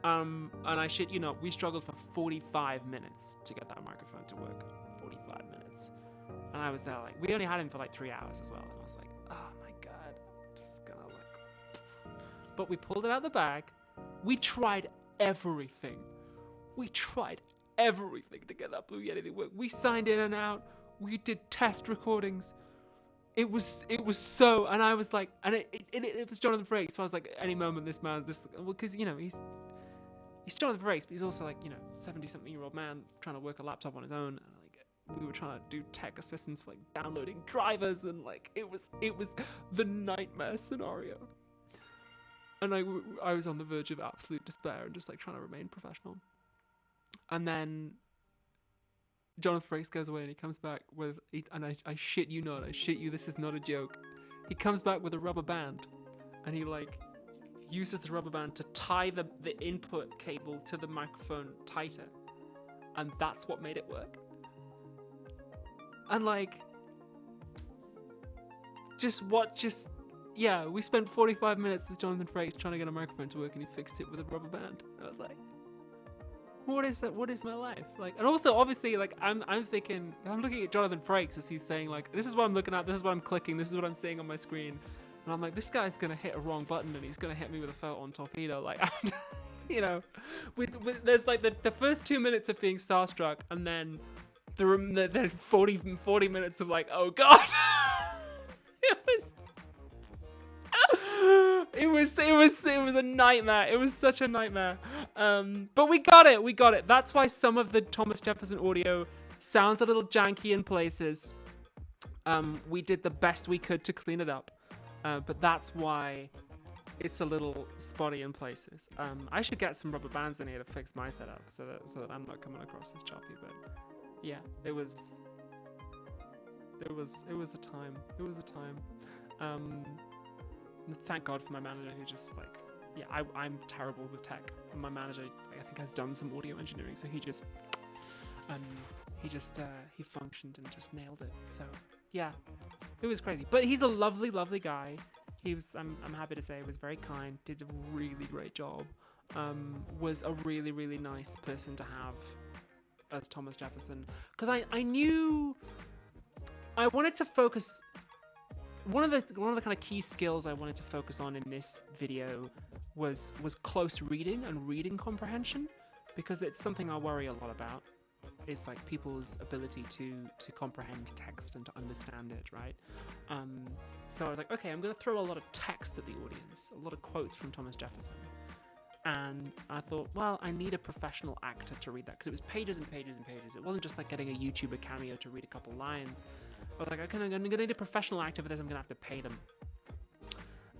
And I shit you not, we struggled for 45 minutes to get that microphone to work. 45 minutes. And I was there like, we only had him for like 3 hours as well. And I was like, oh my God, I'm just gonna like... But we pulled it out of the bag. We tried everything. We tried everything to get that Blue Yeti to work. We signed in and out. We did test recordings. It was so, and I was like, and it was Jonathan Frakes. So I was like, any moment this man, because you know he's Jonathan Frakes, but he's also like, you know, 70-something-year-old man trying to work a laptop on his own. And like we were trying to do tech assistance for like downloading drivers, and like it was the nightmare scenario. And I was on the verge of absolute despair and just like trying to remain professional. And then Jonathan Frakes goes away and he comes back with, and I shit you not, I shit you, this is not a joke. He comes back with a rubber band and he like uses the rubber band to tie the input cable to the microphone tighter. And that's what made it work. And like, yeah, we spent 45 minutes with Jonathan Frakes trying to get a microphone to work and he fixed it with a rubber band. I was like, what is that? What is my life like? And also, obviously, like I'm thinking, I'm looking at Jonathan Frakes as he's saying, like, this is what I'm looking at, this is what I'm clicking, this is what I'm seeing on my screen, and I'm like, this guy's gonna hit a wrong button and he's gonna hit me with a photon torpedo, like, you know, with there's like the first 2 minutes of being starstruck, and then the 40 minutes of like, oh god, it was a nightmare. It was such a nightmare. But we got it. That's why some of the Thomas Jefferson audio sounds a little janky in places. We did the best we could to clean it up. But that's why it's a little spotty in places. I should get some rubber bands in here to fix my setup so that I'm not coming across as choppy. But yeah, it was a time. It was a time. Thank God for my manager who just like, yeah, I'm terrible with tech. My manager, I think, has done some audio engineering, so he functioned and just nailed it. So yeah, it was crazy. But he's a lovely, lovely guy. He was, I'm happy to say, was very kind, did a really great job. Was a really, really nice person to have as Thomas Jefferson, because I knew I wanted to focus. One of the kind of key skills I wanted to focus on in this video was close reading and reading comprehension, because it's something I worry a lot about. It's like people's ability to comprehend text and to understand it, right? So I was like, okay, I'm going to throw a lot of text at the audience, a lot of quotes from Thomas Jefferson. And I thought, well, I need a professional actor to read that, because it was pages and pages and pages. It wasn't just like getting a YouTuber cameo to read a couple lines. I was like, I'm going to need a professional actor for this. I'm going to have to pay them.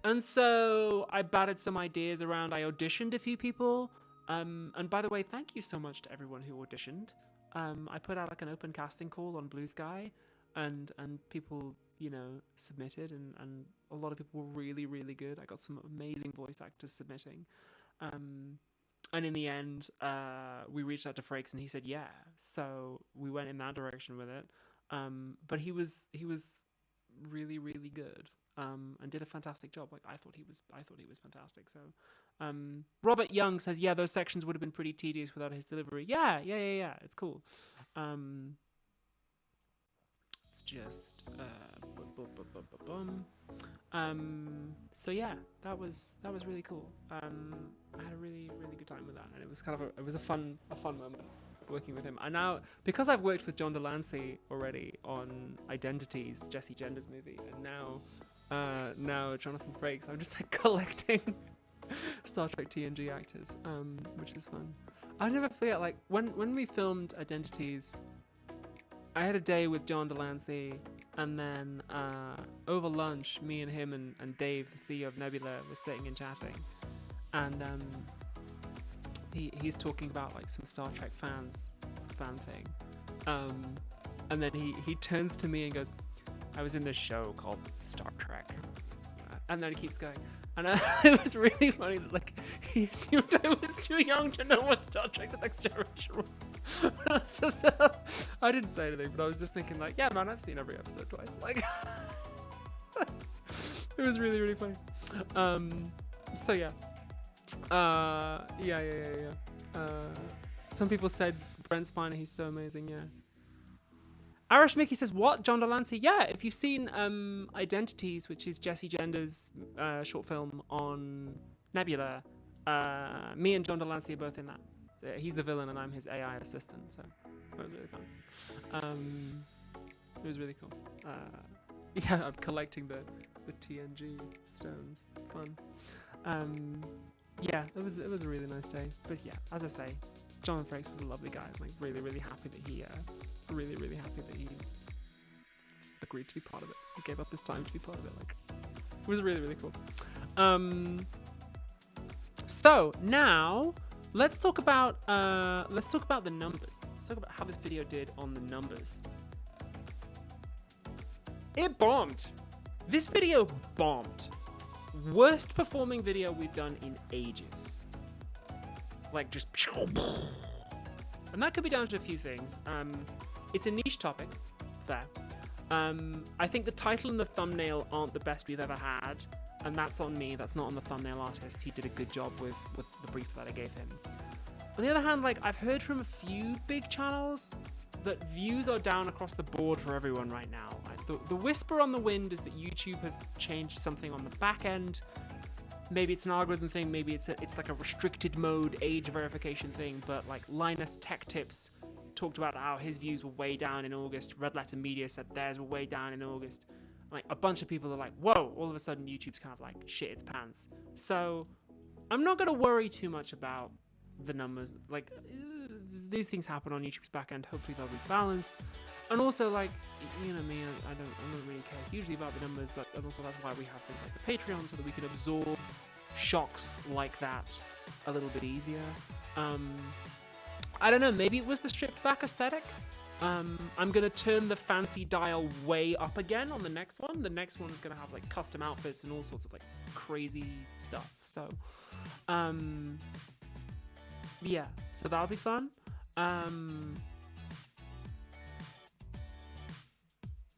And so I batted some ideas around. I auditioned a few people. And by the way, thank you so much to everyone who auditioned. I put out like an open casting call on Blue Sky, and people, you know, submitted, and a lot of people were really, really good. I got some amazing voice actors submitting. And in the end, we reached out to Frakes and he said, yeah. So we went in that direction with it. But he was really, really good. And did a fantastic job. Like I thought he was fantastic. So, Robert Young says, yeah, those sections would have been pretty tedious without his delivery. Yeah. It's cool. It's just, so yeah, that was really cool. I had a really, really good time with that, and it was kind of a fun moment working with him. And now, because I've worked with John Delancey already on Identities, Jesse Gender's movie, and now Jonathan Frakes, I'm just like collecting Star Trek TNG actors, which is fun. I never forget, like, when we filmed Identities, I had a day with John Delancey, and then over lunch, me and him and Dave, the CEO of Nebula, were sitting and chatting, and he's talking about like some Star Trek fan thing, and then he turns to me and goes, "I was in this show called Star Trek," and then he keeps going. And it was really funny that like he assumed I was too young to know what Star Trek: The Next Generation was. I didn't say anything, but I was just thinking like, yeah, man, I've seen every episode twice. Like, it was really, really funny. So yeah, yeah. Some people said Brent Spiner, he's so amazing. Yeah. Arash Mickey says, what? John Delancey? Yeah, if you've seen Identities, which is Jesse Gender's short film on Nebula, me and John Delancey are both in that. So he's the villain and I'm his AI assistant, so it was really fun. It was really cool. Yeah, I'm collecting the TNG stones. Fun. Yeah, it was a really nice day. But yeah, as I say, Jonathan Frakes was a lovely guy. I'm like really, really happy that he really, really happy that he agreed to be part of it. He gave up his time to be part of it. Like, it was really, really cool. So now let's talk about the numbers. Let's talk about how this video did on the numbers. It bombed. This video bombed. Worst performing video we've done in ages. Like just, and that could be down to a few things. It's a niche topic, fair. I think the title and the thumbnail aren't the best we've ever had, and that's on me. That's not on the thumbnail artist. He did a good job with the brief that I gave him. On the other hand, like I've heard from a few big channels that views are down across the board for everyone right now. Like, the whisper on the wind is that YouTube has changed something on the back end. Maybe it's an algorithm thing. Maybe it's like a restricted mode age verification thing. But like Linus Tech Tips talked about how his views were way down in August. Red Letter Media said theirs were way down in August. Like a bunch of people are like, whoa, all of a sudden YouTube's kind of like shit its pants. So I'm not going to worry too much about the numbers. Like these things happen on YouTube's back end. Hopefully they'll rebalance. And also, like, you know me, I don't really care hugely about the numbers. And also that's why we have things like the Patreon, so that we can absorb shocks like that a little bit easier. I don't know, maybe it was the stripped back aesthetic. I'm gonna turn the fancy dial way up again on the next one. The next one is gonna have like custom outfits and all sorts of like crazy stuff. So yeah, so that'll be fun.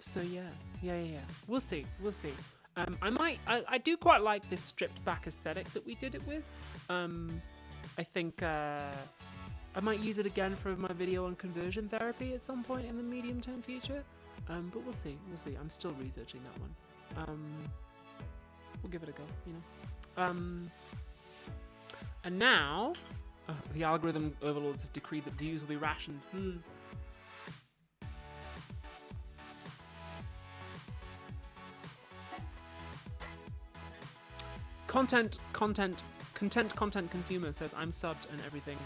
So yeah. We'll see. I do quite like this stripped back aesthetic that we did it with. I think I might use it again for my video on conversion therapy at some point in the medium term future. But we'll see. I'm still researching that one. We'll give it a go, you know. And now, the algorithm overlords have decreed that views will be rationed. Content consumer says, I'm subbed and everything.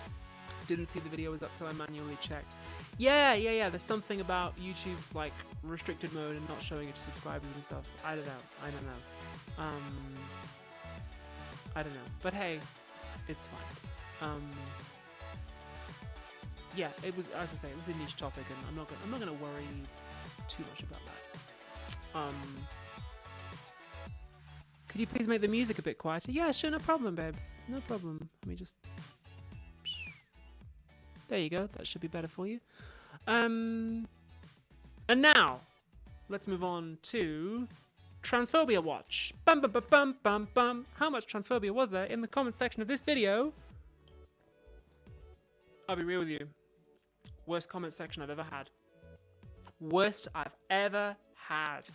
Didn't see the video was up till I manually checked. Yeah. There's something about YouTube's like restricted mode and not showing it to subscribers and stuff. I don't know. But hey, it's fine. Yeah, it was, as I say, it was a niche topic, and I'm not gonna worry too much about that. Could you please make the music a bit quieter? Yeah, sure, no problem, babes. No problem. Let me just... There you go. That should be better for you. And now, let's move on to Transphobia Watch. Bum, bum, bum, bum, bum, bum. How much transphobia was there in the comment section of this video? I'll be real with you. Worst comment section I've ever had. Worst I've ever had.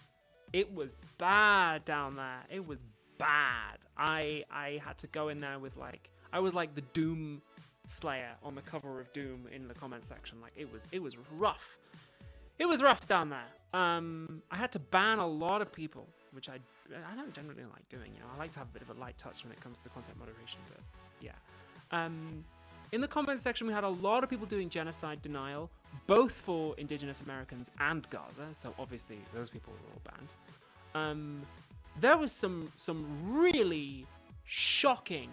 It was bad down there. It was bad. I had to go in there with like, I was like the Doom Slayer on the cover of Doom in the comment section. Like it was rough. It was rough down there. I had to ban a lot of people, which I don't generally like doing. You know, I like to have a bit of a light touch when it comes to content moderation. But yeah. in the comment section, we had a lot of people doing genocide denial, both for Indigenous Americans and Gaza. So obviously those people were all banned. There was some really shocking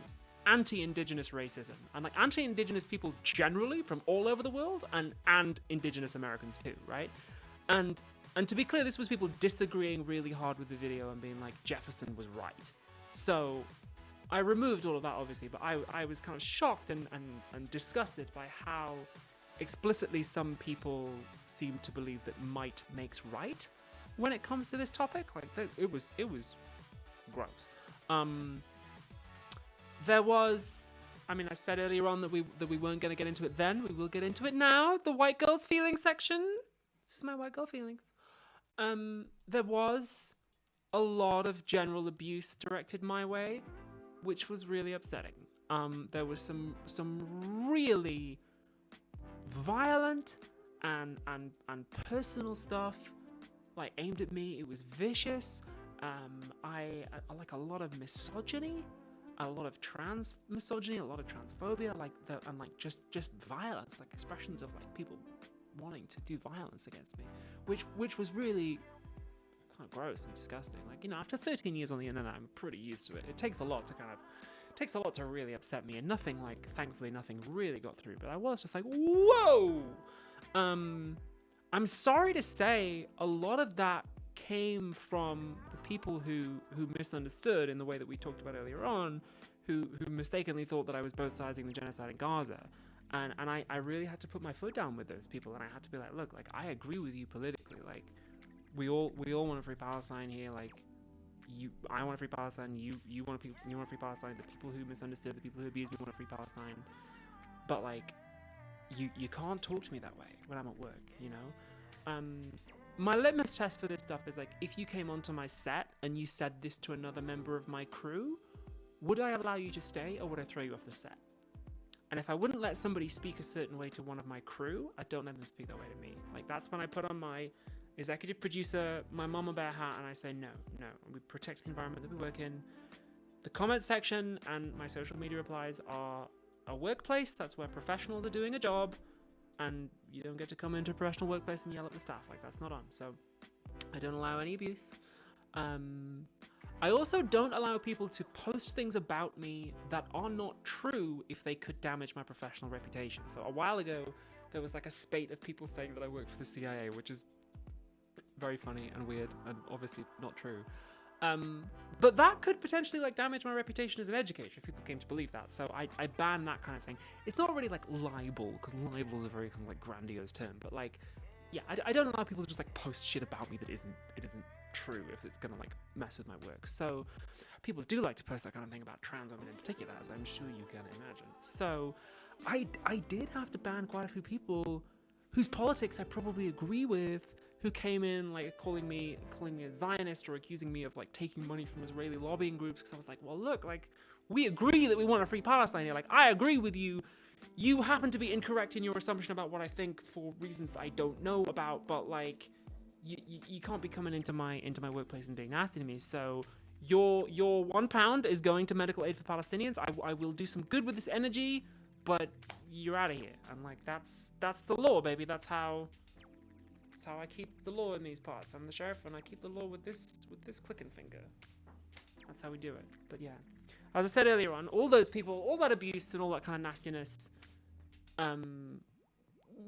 anti-Indigenous racism, and like anti-Indigenous people generally from all over the world, and Indigenous Americans too, right? And to be clear, this was people disagreeing really hard with the video and being like, Jefferson was right. So I removed all of that, obviously, but I was kind of shocked and disgusted by how explicitly some people seem to believe that might makes right when it comes to this topic. Like, it was gross. There was, I mean, I said earlier on that we weren't going to get into it then. We will get into it now. The white girl's feelings section. This is my white girl feelings. There was a lot of general abuse directed my way, which was really upsetting. There was some really violent and personal stuff, like, aimed at me. It was vicious. I like a lot of misogyny, a lot of trans misogyny, a lot of transphobia, and just violence, like expressions of like people wanting to do violence against me, which was really kind of gross and disgusting. Like, you know, after 13 years on the internet, I'm pretty used to it. It takes a lot to really upset me, and thankfully nothing really got through, but I was just like, whoa! I'm sorry to say, a lot of that came from the people who misunderstood in the way that we talked about earlier on, who mistakenly thought that I was both siding the genocide in Gaza. And I really had to put my foot down with those people, and I had to be like, look, like, I agree with you politically. Like, we all want to free Palestine here. Like, I want to free Palestine. You want to free Palestine. The people who misunderstood, the people who abused me want to free Palestine. But like, you can't talk to me that way when I'm at work, you know. My litmus test for this stuff is like, if you came onto my set and you said this to another member of my crew, would I allow you to stay, or would I throw you off the set? And if I wouldn't let somebody speak a certain way to one of my crew, I don't let them speak that way to me. Like, that's when I put on my executive producer, my mama bear hat, and I say, no. We protect the environment that we work in. The comment section and my social media replies are a workplace. That's where professionals are doing a job, and you don't get to come into a professional workplace and yell at the staff. Like, that's not on. So I don't allow any abuse. I also don't allow people to post things about me that are not true if they could damage my professional reputation. So a while ago, there was like a spate of people saying that I work for the CIA, which is very funny and weird and obviously not true. But that could potentially like damage my reputation as an educator if people came to believe that. So I ban that kind of thing. It's not really like libel, because libel is a very kind of like grandiose term, but like, yeah, I don't allow people to just like post shit about me that isn't true if it's gonna like mess with my work. So people do like to post that kind of thing about trans women in particular, as I'm sure you can imagine. So I did have to ban quite a few people whose politics I probably agree with, who came in like calling me a Zionist or accusing me of like taking money from Israeli lobbying groups, because I was like, well, look, like, we agree that we want a free Palestine here. Like, I agree with you. You happen to be incorrect in your assumption about what I think for reasons I don't know about, but like, you can't be coming into my workplace and being nasty to me. So your £1 is going to medical aid for Palestinians. I will do some good with this energy, but you're out of here. And like, that's the law, baby. That's how I keep the law in these parts. I'm the sheriff, and I keep the law with this clicking finger. That's how we do it. But yeah, as I said earlier on, all those people, all that abuse and all that kind of nastiness,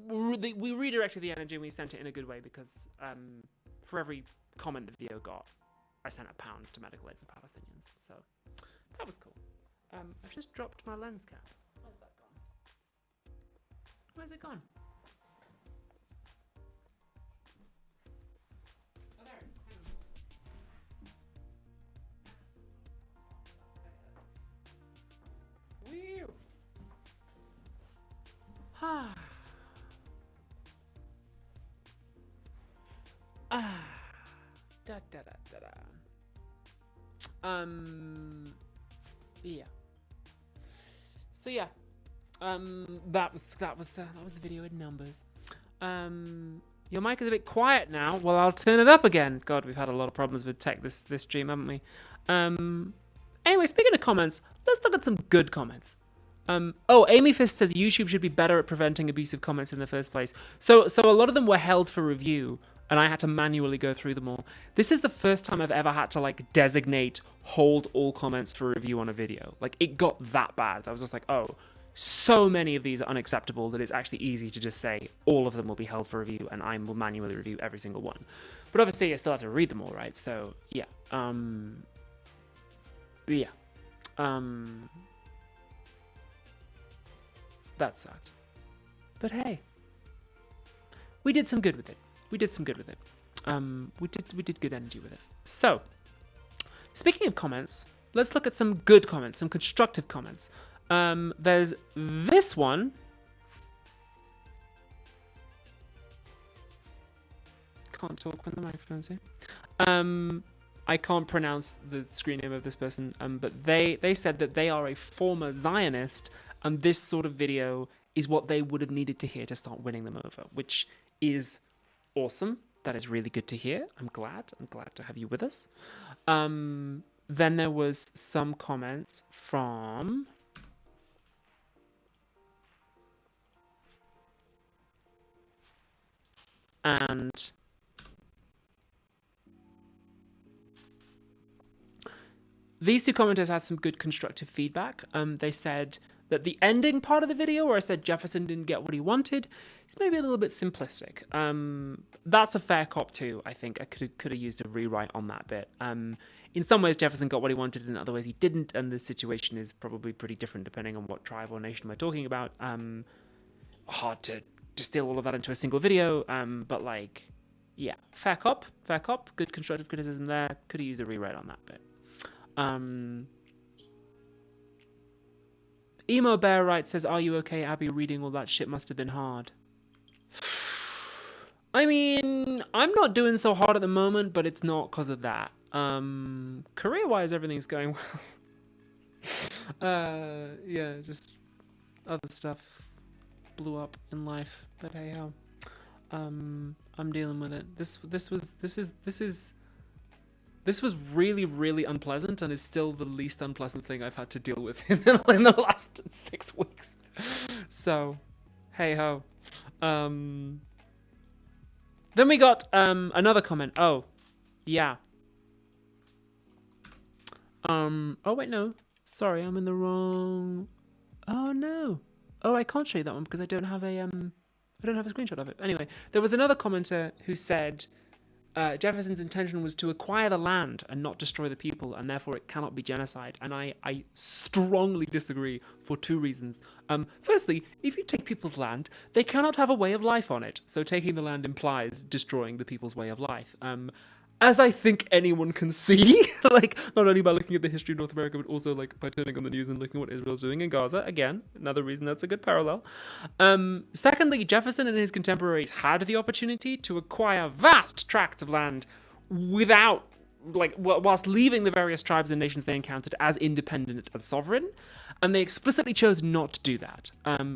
we redirected the energy and we sent it in a good way, because for every comment the video got, I sent £1 to medical aid for Palestinians. So that was cool. I've just dropped my lens cap. Where's that gone? Where's it gone? Oh, there it is. Hang on. Woo! Yeah. So yeah, that was the video in numbers. Your mic is a bit quiet now. Well, I'll turn it up again. God, we've had a lot of problems with tech this stream, haven't we? Anyway, speaking of comments, let's look at some good comments. Amy Fist says YouTube should be better at preventing abusive comments in the first place. So a lot of them were held for review, and I had to manually go through them all. This is the first time I've ever had to like designate hold all comments for review on a video. Like it got that bad. I was just like, oh, so many of these are unacceptable that it's actually easy to just say all of them will be held for review, and I will manually review every single one. But obviously, I still have to read them all, right? So yeah, that sucked. But hey, we did some good with it. We did good energy with it. So, speaking of comments, let's look at some good comments, some constructive comments. There's this one. Can't talk when the microphone's here. I can't pronounce the screen name of this person, but they said that they are a former Zionist, and this sort of video is what they would have needed to hear to start winning them over, which is awesome. That is really good to hear. I'm glad to have you with us. Then there was some comments from and these two commenters had some good constructive feedback. They said that the ending part of the video where I said Jefferson didn't get what he wanted is maybe a little bit simplistic. That's a fair cop too. I think I could have used a rewrite on that bit. In some ways Jefferson got what he wanted, in other ways he didn't, and the situation is probably pretty different depending on what tribe or nation we're talking about. Hard to distill all of that into a single video, but like, yeah, fair cop, good constructive criticism there. Could have used a rewrite on that bit. Emo Bear Right says, "Are you okay, Abby? Reading all that shit must have been hard." I mean, I'm not doing so hard at the moment, but it's not because of that. Career-wise, everything's going well. Yeah, just other stuff blew up in life, but hey ho. I'm dealing with it. This was really, really unpleasant, and is still the least unpleasant thing I've had to deal with in the last 6 weeks. So, hey ho. Then we got another comment. Oh, yeah. Oh wait, no. Sorry, I'm in the wrong. Oh no. Oh, I can't show you that one because I don't have a screenshot of it. Anyway, there was another commenter who said Jefferson's intention was to acquire the land and not destroy the people, and therefore it cannot be genocide. And I strongly disagree for two reasons. Firstly, if you take people's land, they cannot have a way of life on it. So taking the land implies destroying the people's way of life. As I think anyone can see, like, not only by looking at the history of North America, but also like by turning on the news and looking at what Israel's doing in Gaza. Again, another reason that's a good parallel. Secondly, Jefferson and his contemporaries had the opportunity to acquire vast tracts of land without, like, whilst leaving the various tribes and nations they encountered as independent and sovereign, and they explicitly chose not to do that.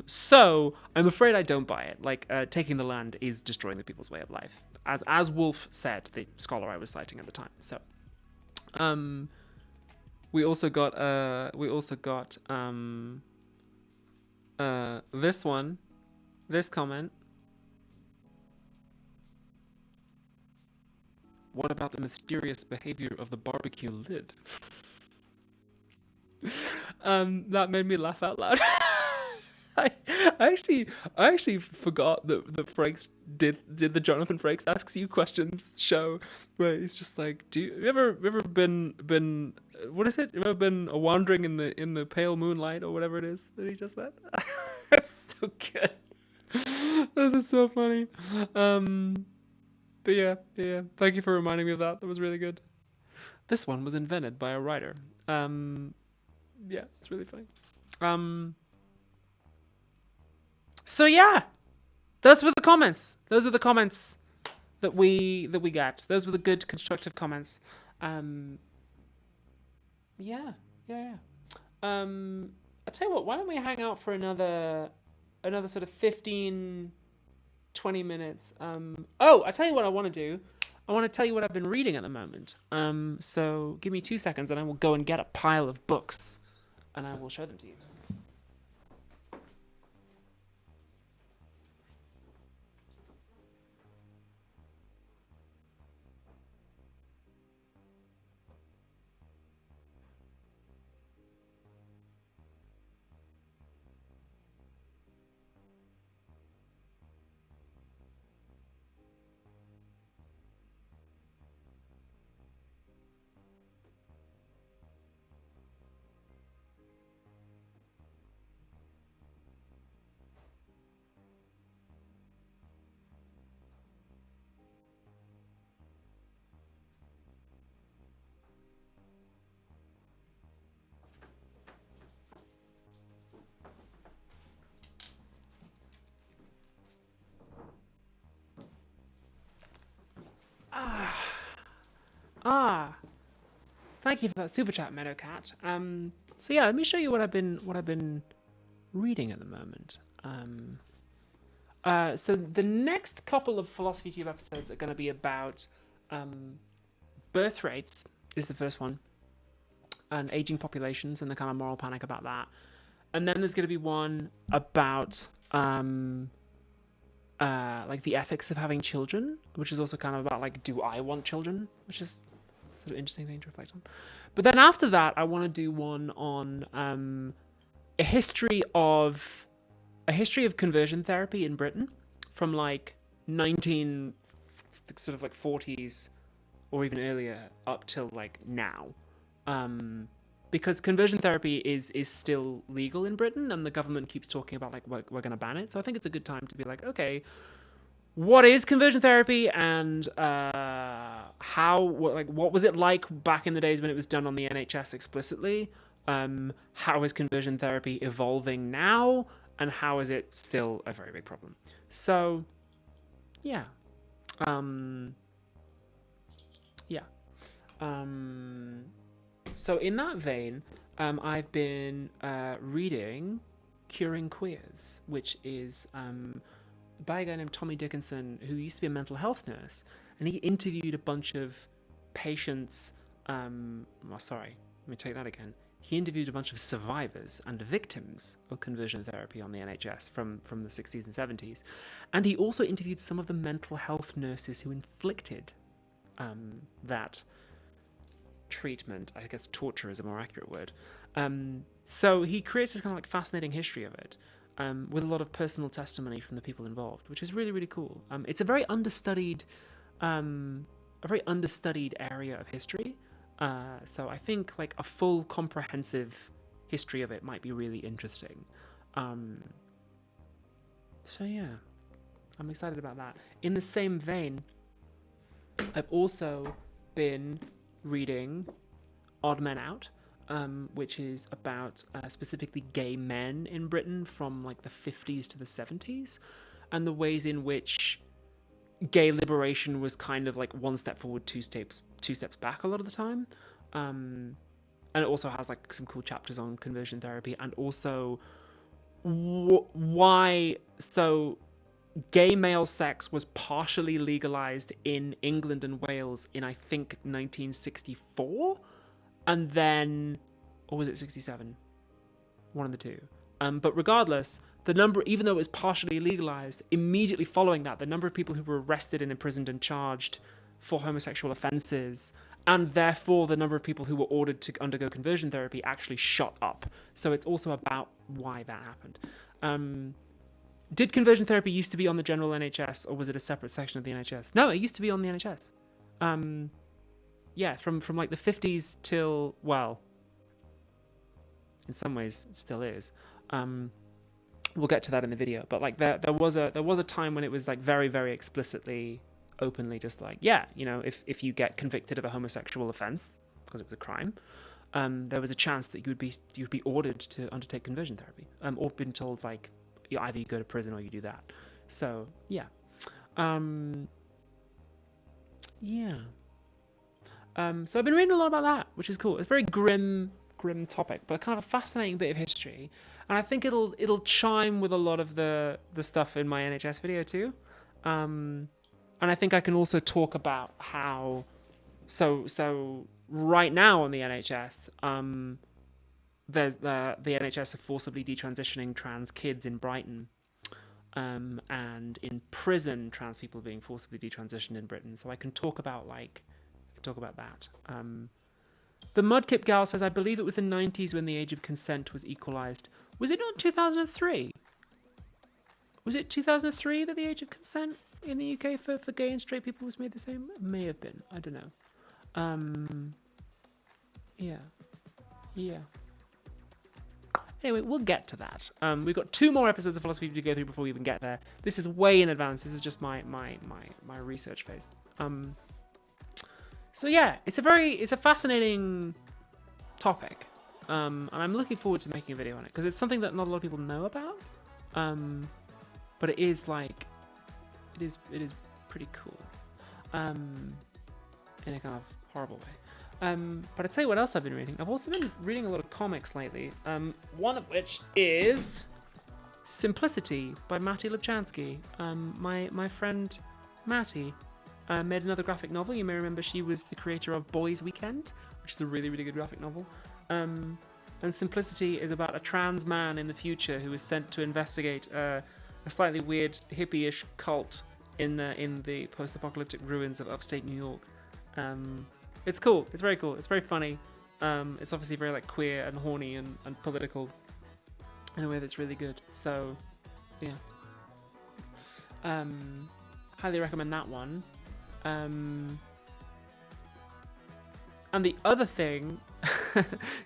So I'm afraid I don't buy it. Like, taking the land is destroying the people's way of life, as Wolf said, the scholar I was citing at the time. So, we also got this comment. What about the mysterious behavior of the barbecue lid? That made me laugh out loud. I actually forgot that Frakes did the Jonathan Frakes Asks You Questions show, where he's just like, you ever been what is it? You ever been wandering in the pale moonlight or whatever it is that he just said? That's so good. This is so funny. But yeah. Thank you for reminding me of that. That was really good. This one was invented by a writer. Yeah, it's really funny. So yeah, those were the comments. Those were the comments that we got. Those were the good constructive comments. Yeah. I'll tell you what. Why don't we hang out for another sort of 15, 20 minutes. I'll tell you what I want to do. I want to tell you what I've been reading at the moment. So give me 2 seconds, and I will go and get a pile of books, and I will show them to you. Thank you for that super chat, Meadowcat. So yeah, let me show you what I've been reading at the moment. So the next couple of Philosophy Tube episodes are going to be about birth rates is the first one, and aging populations and the kind of moral panic about that. And then there's going to be one about like the ethics of having children, which is also kind of about like, do I want children, which is sort of interesting thing to reflect on. But then after that, I want to do one on a history of conversion therapy in Britain from like 40s or even earlier up till like now. Because conversion therapy is still legal in Britain, and the government keeps talking about like we're going to ban it. So I think it's a good time to be like, okay, what is conversion therapy, and what was it like back in the days when it was done on the NHS explicitly? How is conversion therapy evolving now, and how is it still a very big problem? So, yeah. So in that vein, I've been reading Curing Queers, which is by a guy named Tommy Dickinson, who used to be a mental health nurse, and he interviewed a bunch of patients. Sorry, let me take that again. He interviewed a bunch of survivors and victims of conversion therapy on the NHS from the 60s and 70s. And he also interviewed some of the mental health nurses who inflicted that treatment. I guess torture is a more accurate word. So he creates this kind of like fascinating history of it, with a lot of personal testimony from the people involved, which is really, really cool. It's a very understudied area of history. So I think like a full comprehensive history of it might be really interesting. So yeah, I'm excited about that. In the same vein, I've also been reading Odd Men Out, which is about specifically gay men in Britain from like the 50s to the 70s, and the ways in which gay liberation was kind of like one step forward, two steps back a lot of the time. And it also has like some cool chapters on conversion therapy, and also why gay male sex was partially legalized in England and Wales in I think 1964, and then, or was it 67? One of the two. But regardless, the number, even though it was partially legalized, immediately following that, the number of people who were arrested and imprisoned and charged for homosexual offences, and therefore the number of people who were ordered to undergo conversion therapy, actually shot up. So it's also about why that happened. Did conversion therapy used to be on the general NHS, or was it a separate section of the NHS? No, it used to be on the NHS. Yeah, from like the 50s till, well, in some ways still is. We'll get to that in the video, but like there was a time when it was like very, very explicitly, openly, just like, yeah, you know, if you get convicted of a homosexual offense because it was a crime, there was a chance that you'd be ordered to undertake conversion therapy, or been told like, either you go to prison or you do that. So yeah, so I've been reading a lot about that, which is cool. It's a very grim topic, but kind of a fascinating bit of history, and I think it'll chime with a lot of the stuff in my NHS video too. And I think I can also talk about how so right now on the NHS, there's the NHS are forcibly detransitioning trans kids in Brighton, and in prison trans people are being forcibly detransitioned in Britain. So I can talk about that. The Mudkip gal says, I believe it was the 90s when the age of consent was equalised. Was it not 2003? Was it 2003 that the age of consent in the UK for gay and straight people was made the same? It may have been. I don't know. Yeah. Anyway, we'll get to that. We've got 2 more episodes of philosophy to go through before we even get there. This is way in advance. This is just my research phase. So yeah, it's a fascinating topic, and I'm looking forward to making a video on it because it's something that not a lot of people know about. But it is pretty cool, in a kind of horrible way. But I tell you what else I've been reading. I've also been reading a lot of comics lately. One of which is Simplicity by Matty Lubchansky. My friend Matty made another graphic novel. You may remember she was the creator of Boys Weekend, which is a really, really good graphic novel. And Simplicity is about a trans man in the future who is sent to investigate a slightly weird hippie-ish cult in the post-apocalyptic ruins of upstate New York. It's cool. It's very cool. It's very funny. It's obviously very like queer and horny and political in a way that's really good. So, yeah. Highly recommend that one. And the other thing,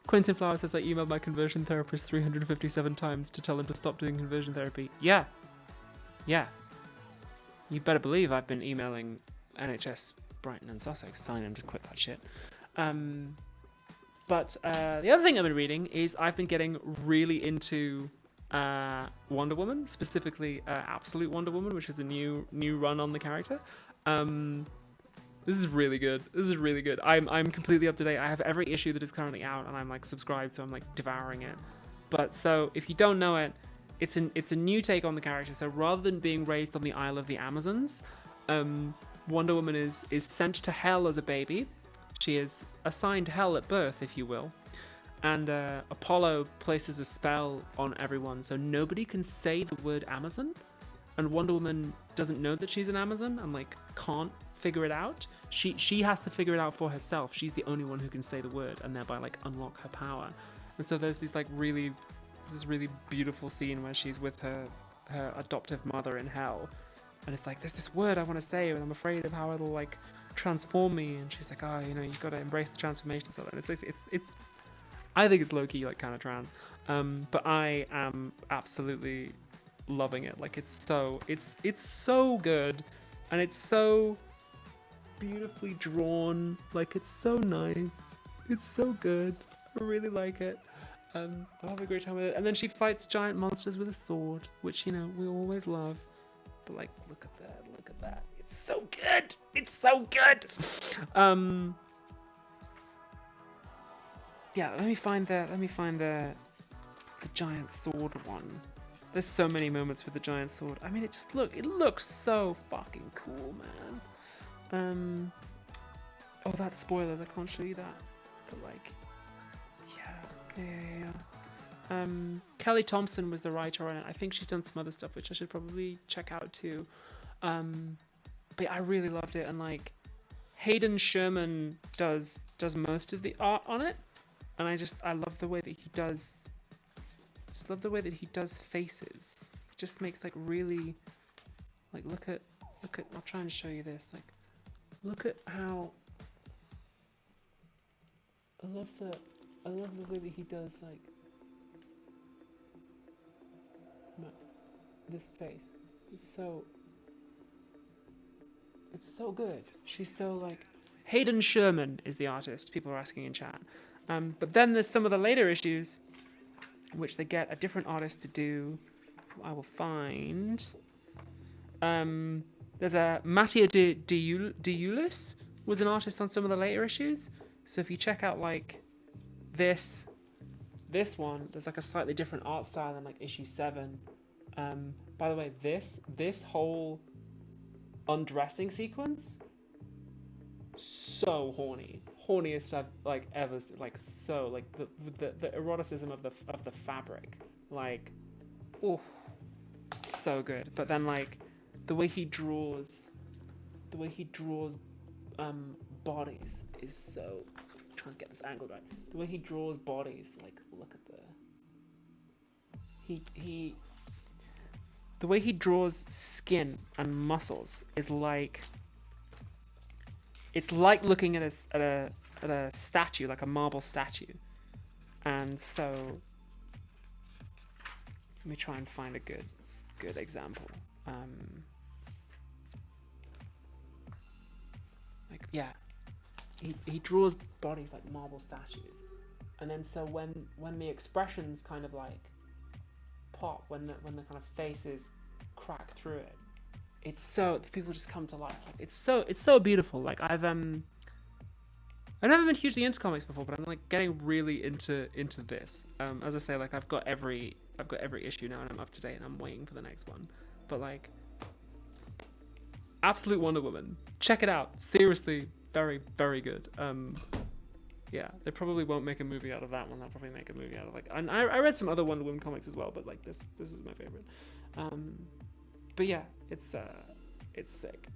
Quentin Flower says, I emailed my conversion therapist 357 times to tell him to stop doing conversion therapy. Yeah. You better believe I've been emailing NHS Brighton and Sussex telling them to quit that shit. But the other thing I've been reading is I've been getting really into Wonder Woman, specifically Absolute Wonder Woman, which is a new run on the character. This is really good. I'm completely up to date. I have every issue that is currently out, and I'm like subscribed, so I'm like devouring it. But so if you don't know it, it's a new take on the character. So rather than being raised on the Isle of the Amazons, Wonder Woman is sent to hell as a baby. She is assigned hell at birth, if you will. And Apollo places a spell on everyone, so nobody can say the word Amazon. And Wonder Woman doesn't know that she's an Amazon and like can't figure it out. She has to figure it out for herself. She's the only one who can say the word and thereby like unlock her power. And so there's this really beautiful scene where she's with her adoptive mother in hell, and it's like there's this word I want to say, and I'm afraid of how it'll like transform me. And she's like, you've got to embrace the transformation stuff. And it's I think it's low-key like kind of trans, but I am absolutely loving it. Like it's so good, and it's so beautifully drawn. Like it's so nice, it's so good. I really like it. I'll have a great time with it. And then she fights giant monsters with a sword, which we always love. But like, look at that, it's so good. Yeah, let me find the giant sword one. There's so many moments with the giant sword. I mean, it looks so fucking cool, man. Oh, that's spoilers. I can't show you that. But like, yeah. Kelly Thompson was the writer on it. I think she's done some other stuff, which I should probably check out too. But I really loved it, and like, Hayden Sherman does most of the art on it, and I love the way that he does. Just love the way that he does faces. He just makes like really, like look at. I'll try and show you this. Like, look at how. I love the way that he does like this face. It's so good. She's so like Hayden Sherman is the artist. People are asking in chat. But then there's some of the later issues, which they get a different artist to do. I will find. There's a Mattia de Ulis was an artist on some of the later issues. So if you check out like this one, there's like a slightly different art style than like issue 7. By the way, this whole undressing sequence, so horniest I've like ever, like so like the eroticism of the fabric, like, oh, so good. But then like the way he draws bodies is so, I'm trying to get this angle right. The way he draws bodies, like look at the way he draws skin and muscles is like, it's like looking at a statue, like a marble statue. And so let me try and find a good example. Like, yeah, he draws bodies like marble statues, and then so when the expressions kind of like pop, when the kind of faces crack through it, it's so, people just come to life. Like it's so beautiful. Like I've I've never been hugely into comics before, but I'm like getting really into this. As I say, like I've got every issue now, and I'm up to date, and I'm waiting for the next one. But like, Absolute Wonder Woman, check it out. Seriously, very, very good. Yeah, they probably won't make a movie out of that one. They'll probably make a movie out of like. And I read some other Wonder Woman comics as well, but like this is my favorite. But yeah, it's sick.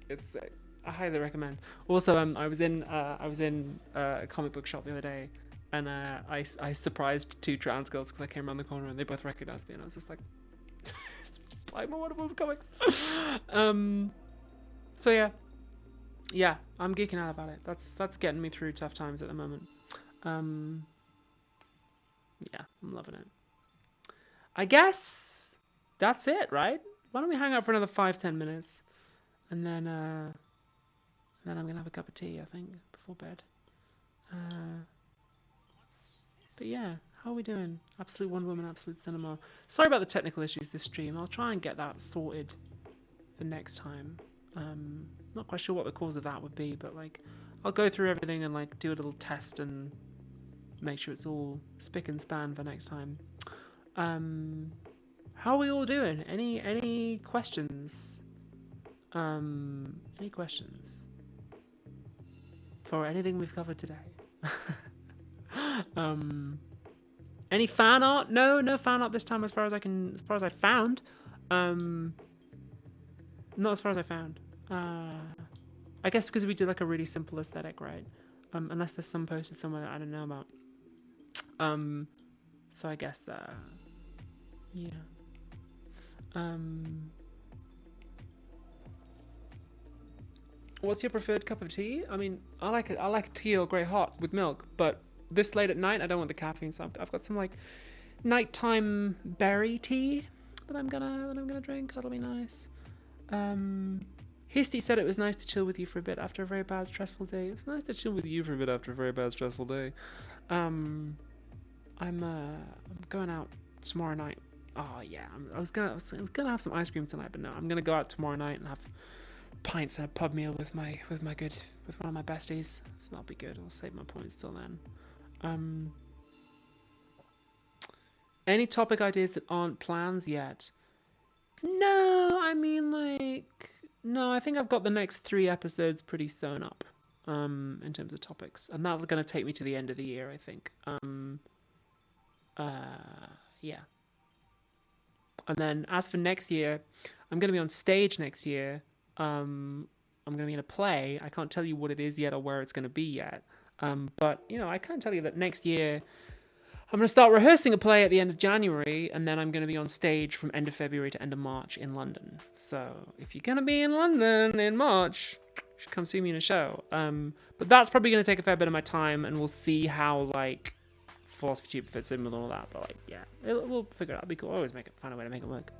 It's sick. I highly recommend. Also, I was in a comic book shop the other day, and I surprised two trans girls because I came around the corner and they both recognized me, and I was just like, buy more Wonder Woman comics. So yeah, I'm geeking out about it. That's getting me through tough times at the moment. Yeah, I'm loving it. I guess that's it, right? Why don't we hang out for another 5-10 minutes, and then I'm gonna have a cup of tea, I think, before bed. But yeah, how are we doing? Absolute Wonder Woman, Absolute Cinema. Sorry about the technical issues this stream. I'll try and get that sorted for next time. Not quite sure what the cause of that would be, but like, I'll go through everything and like do a little test and make sure it's all spick and span for next time. How are we all doing? Any questions? Any questions for anything we've covered today? Any fan art? No fan art this time, as far as I found. Not as far as I found. I guess because we did like a really simple aesthetic, right? Unless there's some posted somewhere that I don't know about. So I guess yeah. What's your preferred cup of tea? I mean, I like tea or grey hot with milk, but this late at night, I don't want the caffeine. So I've got some like nighttime berry tea that I'm gonna drink. That'll be nice. Histy said it was nice to chill with you for a bit after a very bad, stressful day. It was nice to chill with you for a bit after a very bad, stressful day. I'm going out tomorrow night. Oh yeah, I was gonna have some ice cream tonight, but no, I'm gonna go out tomorrow night and have pints and a pub meal with one of my besties. So that'll be good. I'll save my points till then. Any topic ideas that aren't plans yet? No, I mean like no. I think I've got the next 3 episodes pretty sewn up. In terms of topics, and that's gonna take me to the end of the year, I think. Yeah. And then as for next year, I'm going to be on stage next year. I'm going to be in a play. I can't tell you what it is yet or where it's going to be yet. But, you know, I can tell you that next year I'm going to start rehearsing a play at the end of January, and then I'm going to be on stage from end of February to end of March in London. So if you're going to be in London in March, you should come see me in a show. But that's probably going to take a fair bit of my time, and we'll see how, like, Philosophy Tube fits in with all that, but like, yeah, we'll figure it out. It'll be cool. I'll always find a way to make it work.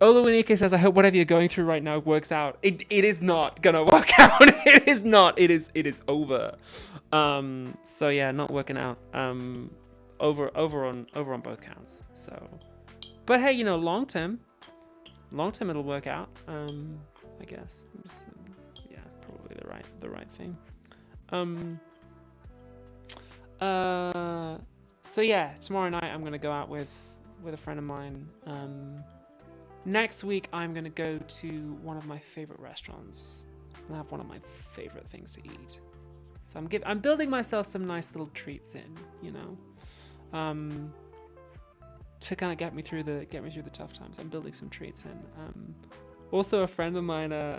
Oluwanike says, I hope whatever you're going through right now works out. It is not gonna work out. It is not. It is over. So yeah, not working out. Over on both counts. So, but hey, you know, long term it'll work out. I guess. Yeah, probably the right thing. So yeah, tomorrow night I'm gonna go out with a friend of mine. Next week I'm gonna go to one of my favorite restaurants and have one of my favorite things to eat. So I'm building myself some nice little treats in, you know, to kind of get me through the tough times. I'm building some treats in. Also, a friend of mine. I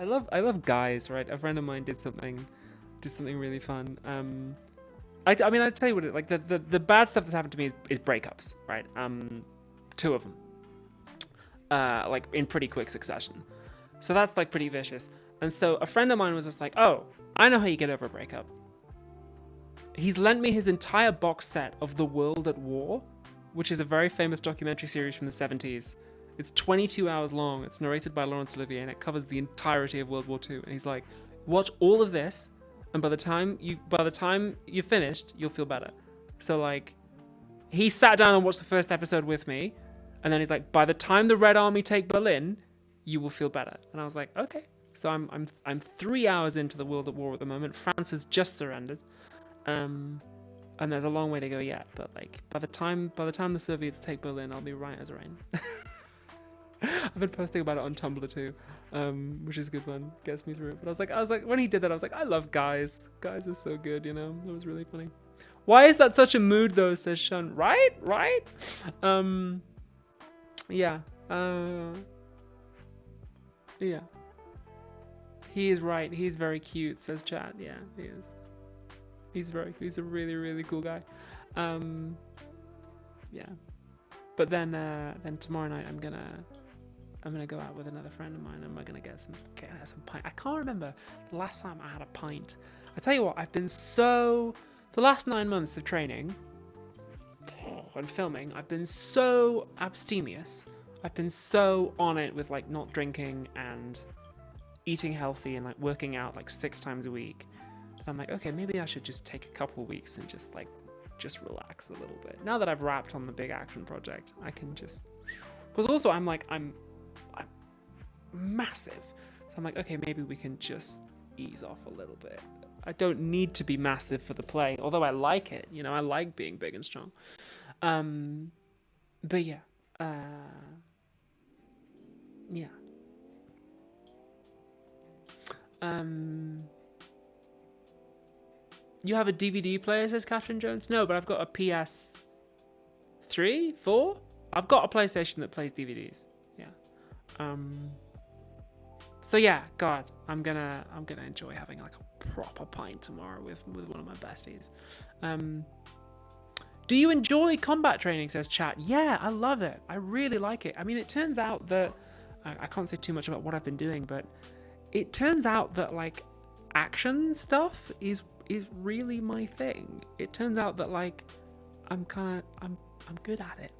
love guys, right? A friend of mine did something really fun. I mean, I tell you what, like the bad stuff that's happened to me is breakups, right? 2 of them, like in pretty quick succession. So that's like pretty vicious. And so a friend of mine was just like, oh, I know how you get over a breakup. He's lent me his entire box set of The World at War, which is a very famous documentary series from the 70s. It's 22 hours long. It's narrated by Laurence Olivier, and it covers the entirety of World War II. And he's like, watch all of this, and by the time you're finished, you'll feel better. So like, he sat down and watched the first episode with me, and then he's like, by the time the Red Army take Berlin, you will feel better. And I was like, okay. So I'm 3 hours into the world at war at the moment. France has just surrendered, and there's a long way to go yet. But like by the time the Soviets take Berlin, I'll be right as rain. I've been posting about it on Tumblr too, which is a good fun. Gets me through it. But I was like, when he did that, I was like, I love guys. Guys is so good, you know. It was really funny. Why is that such a mood though? Says Shun. Right. Yeah. Yeah. He is right. He's very cute. Says Chat. Yeah, he is. He's a really, really cool guy. Yeah. But then tomorrow night I'm gonna go out with another friend of mine and we're gonna get some pint. I can't remember the last time I had a pint. I tell you what, the last 9 months of training and filming, I've been so abstemious. I've been so on it with like not drinking and eating healthy and like working out like 6 times a week. And I'm like, okay, maybe I should just take a couple of weeks and just relax a little bit. Now that I've wrapped on the big action project, I can just, because also I'm massive. So I'm like, okay, maybe we can just ease off a little bit. I don't need to be massive for the play, although I like it. You know, I like being big and strong. But yeah. Yeah. You have a DVD player, says Catherine Jones. No, but I've got a PS3, 4. I've got a PlayStation that plays DVDs. Yeah. So yeah, God, I'm gonna enjoy having like a proper pint tomorrow with one of my besties. Do you enjoy combat training, says Chat? Yeah, I love it. I really like it. I mean, it turns out that I can't say too much about what I've been doing, but it turns out that like action stuff is really my thing. It turns out that like I'm good at it,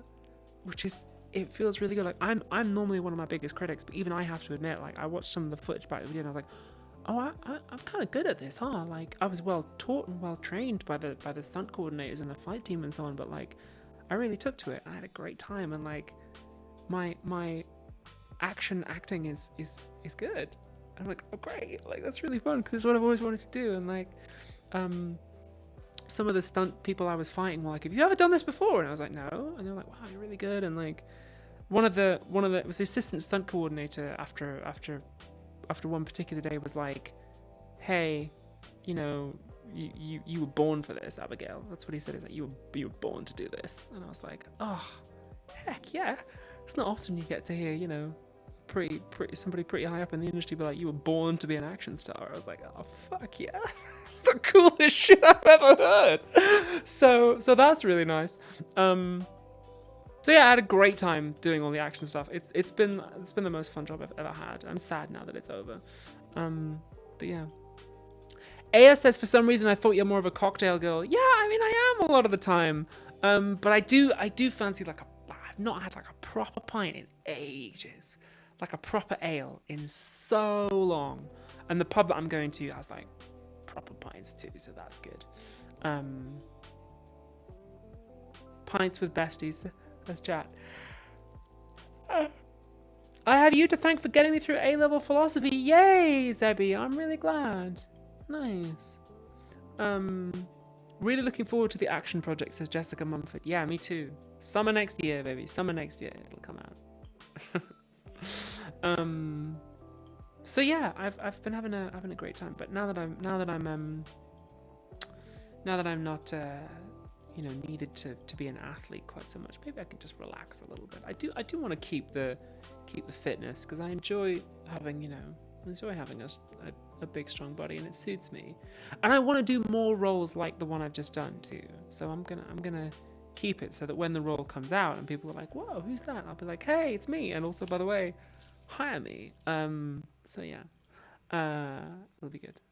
which is, it feels really good. Like I'm normally one of my biggest critics, but even I have to admit, like I watched some of the footage back at the video and I was like, oh, I'm kind of good at this, huh? Like I was well taught and well trained by the stunt coordinators and the fight team and so on, but like I really took to it. I had a great time, and like my action acting is good. I'm like, oh great, like that's really fun because it's what I've always wanted to do. And like some of the stunt people I was fighting were like, have you ever done this before? And I was like, no. And they're like, wow, you're really good. And like one of the it was the assistant stunt coordinator after one particular day was like, hey, you know, you were born for this, Abigail. That's what he said. He's like, you were born to do this. And I was like, oh heck yeah. It's not often you get to hear, you know, somebody pretty high up in the industry be like, you were born to be an action star. I was like, oh fuck yeah. It's the coolest shit I've ever heard. So that's really nice. So yeah, I had a great time doing all the action stuff. It's been the most fun job I've ever had. I'm sad now that it's over. But yeah. Aya says, for some reason I thought you're more of a cocktail girl. Yeah, I mean I am a lot of the time. But I do fancy like I've not had like a proper pint in ages. Like a proper ale in so long. And the pub that I'm going to has like proper pints too, so that's good. Pints with besties. Let's chat. I have you to thank for getting me through A-level philosophy. Yay, Zebby. I'm really glad. Nice. Really looking forward to the action project, says Jessica Mumford. Yeah, me too. Summer next year, baby. Summer next year. It'll come out. So yeah, I've been having a great time. But now that I'm not you know, needed to be an athlete quite so much, maybe I can just relax a little bit. I do want to keep the fitness because I enjoy having, you know, a big strong body, and it suits me. And I want to do more roles like the one I've just done too. So I'm gonna keep it so that when the role comes out and people are like, whoa, who's that? I'll be like, hey, it's me. And also, by the way, hire me. So yeah, it'll be good.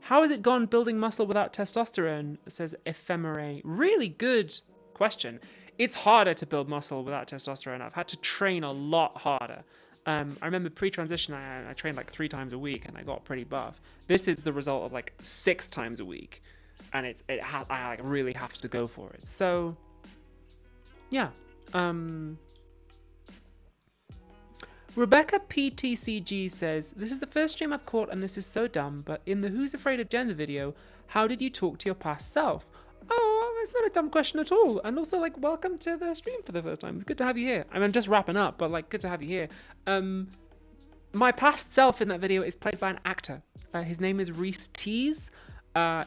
How has it gone building muscle without testosterone, says Ephemerae. Really good question. It's harder to build muscle without testosterone. I've had to train a lot harder. I remember pre-transition, I trained like 3 times a week and I got pretty buff. This is the result of like 6 times a week. And I like really have to go for it. So, yeah. Rebecca PTCG says, this is the first stream I've caught and this is so dumb, but in the Who's Afraid of Gender video, how did you talk to your past self? Oh, it's not a dumb question at all. And also, like, welcome to the stream for the first time. It's good to have you here. I mean, I'm just wrapping up, but, like, good to have you here. My past self in that video is played by an actor. His name is Reese Tees.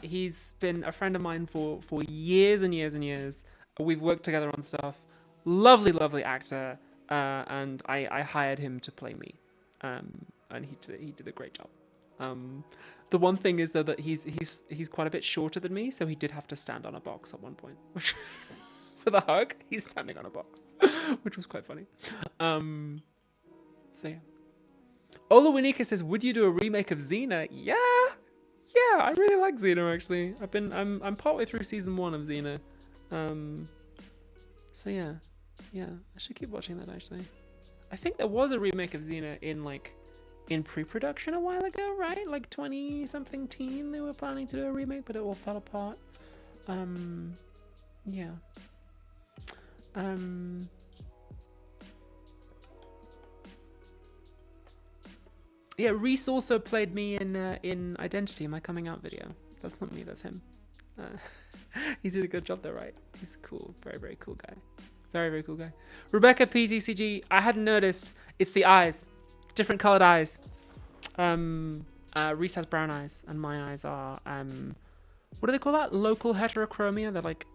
He's been a friend of mine for years and years and years. We've worked together on stuff. Lovely, lovely actor. And I hired him to play me. And he did a great job. The one thing is though that he's quite a bit shorter than me, so he did have to stand on a box at one point. For the hug, he's standing on a box, which was quite funny. So yeah. Ola Winika says, would you do a remake of Xena? Yeah, I really like Xena actually. I'm partway through season 1 of Xena. So yeah, I should keep watching that actually. I think there was a remake of Xena in pre-production a while ago, right? Like 20-something teen, they were planning to do a remake, but it all fell apart. Yeah. Yeah, Reese also played me in Identity, my coming out video. That's not me, that's him. He did a good job there, right? He's cool, very, very cool guy. Very, very cool guy. Rebecca PTCG, I hadn't noticed. It's the eyes. Different colored eyes. Reese has brown eyes, and my eyes are, what do they call that? Local heterochromia. They're like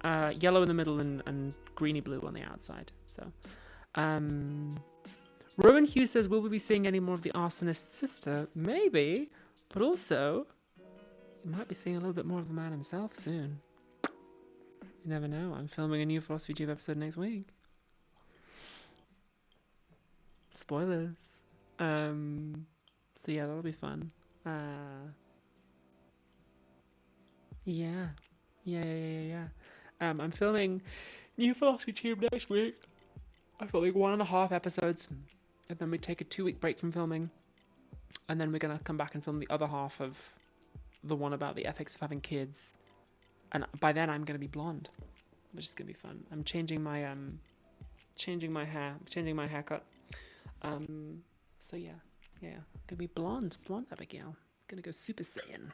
yellow in the middle and greeny blue on the outside. So, Rowan Hughes says, will we be seeing any more of the arsonist's sister? Maybe, but also, you might be seeing a little bit more of the man himself soon. You never know. I'm filming a new Philosophy Tube episode next week. Spoilers. So yeah, that'll be fun. Yeah. I'm filming new Philosophy Tube next week. I'm filming 1.5 episodes, and then we take a 2-week break from filming, and then we're gonna come back and film the other half of the one about the ethics of having kids. And by then I'm gonna be blonde, which is gonna be fun. I'm changing my hair, changing my haircut. So yeah, I'm gonna be blonde Abigail. Gonna go Super Saiyan.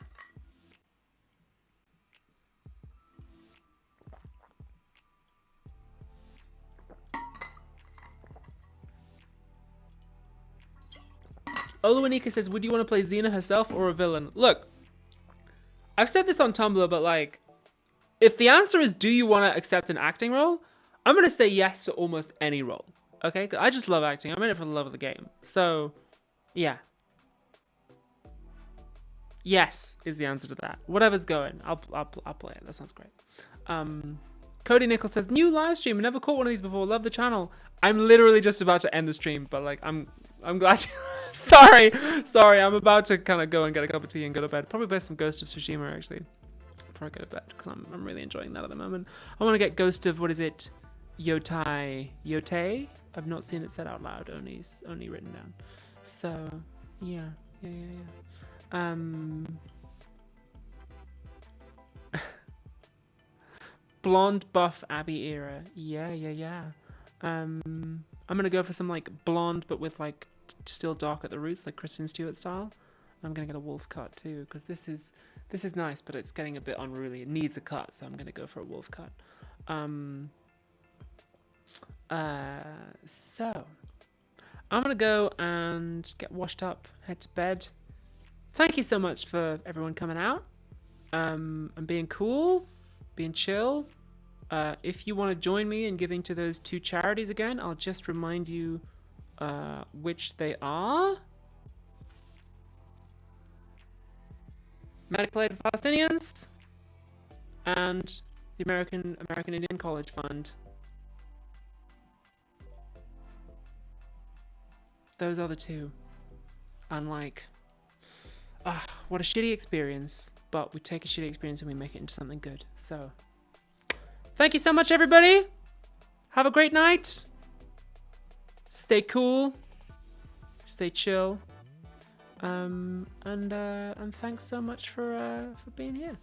Oluwanika says, would you want to play Xena herself or a villain? Look, I've said this on Tumblr, but like, if the answer is, do you want to accept an acting role? I'm going to say yes to almost any role. Okay? 'Cause I just love acting. I'm in it for the love of the game. So, yeah. Yes is the answer to that. Whatever's going, I'll play it. That sounds great. Cody Nichols says, new live stream. I never caught one of these before. Love the channel. I'm literally just about to end the stream, but like, I'm glad you... sorry. I'm about to kind of go and get a cup of tea and go to bed. Probably play some Ghost of Tsushima, actually. Before I go to bed, because I'm really enjoying that at the moment. I want to get Ghost of, what is it? Yotei? I've not seen it said out loud, only written down. So, yeah. Blonde buff Abby era. Yeah. I'm gonna go for some like blonde, but with like still dark at the roots, like Kristen Stewart style. I'm gonna get a wolf cut too, because this is nice, but it's getting a bit unruly. It needs a cut, so I'm gonna go for a wolf cut. So I'm gonna go and get washed up, head to bed. Thank you so much for everyone coming out, and being cool, being chill. If you want to join me in giving to those 2 charities again, I'll just remind you which they are. Medical Aid for Palestinians and the American Indian College Fund. Those are the 2. And like, what a shitty experience, but we take a shitty experience and we make it into something good. So thank you so much, everybody. Have a great night. Stay cool. Stay chill. And thanks so much for being here.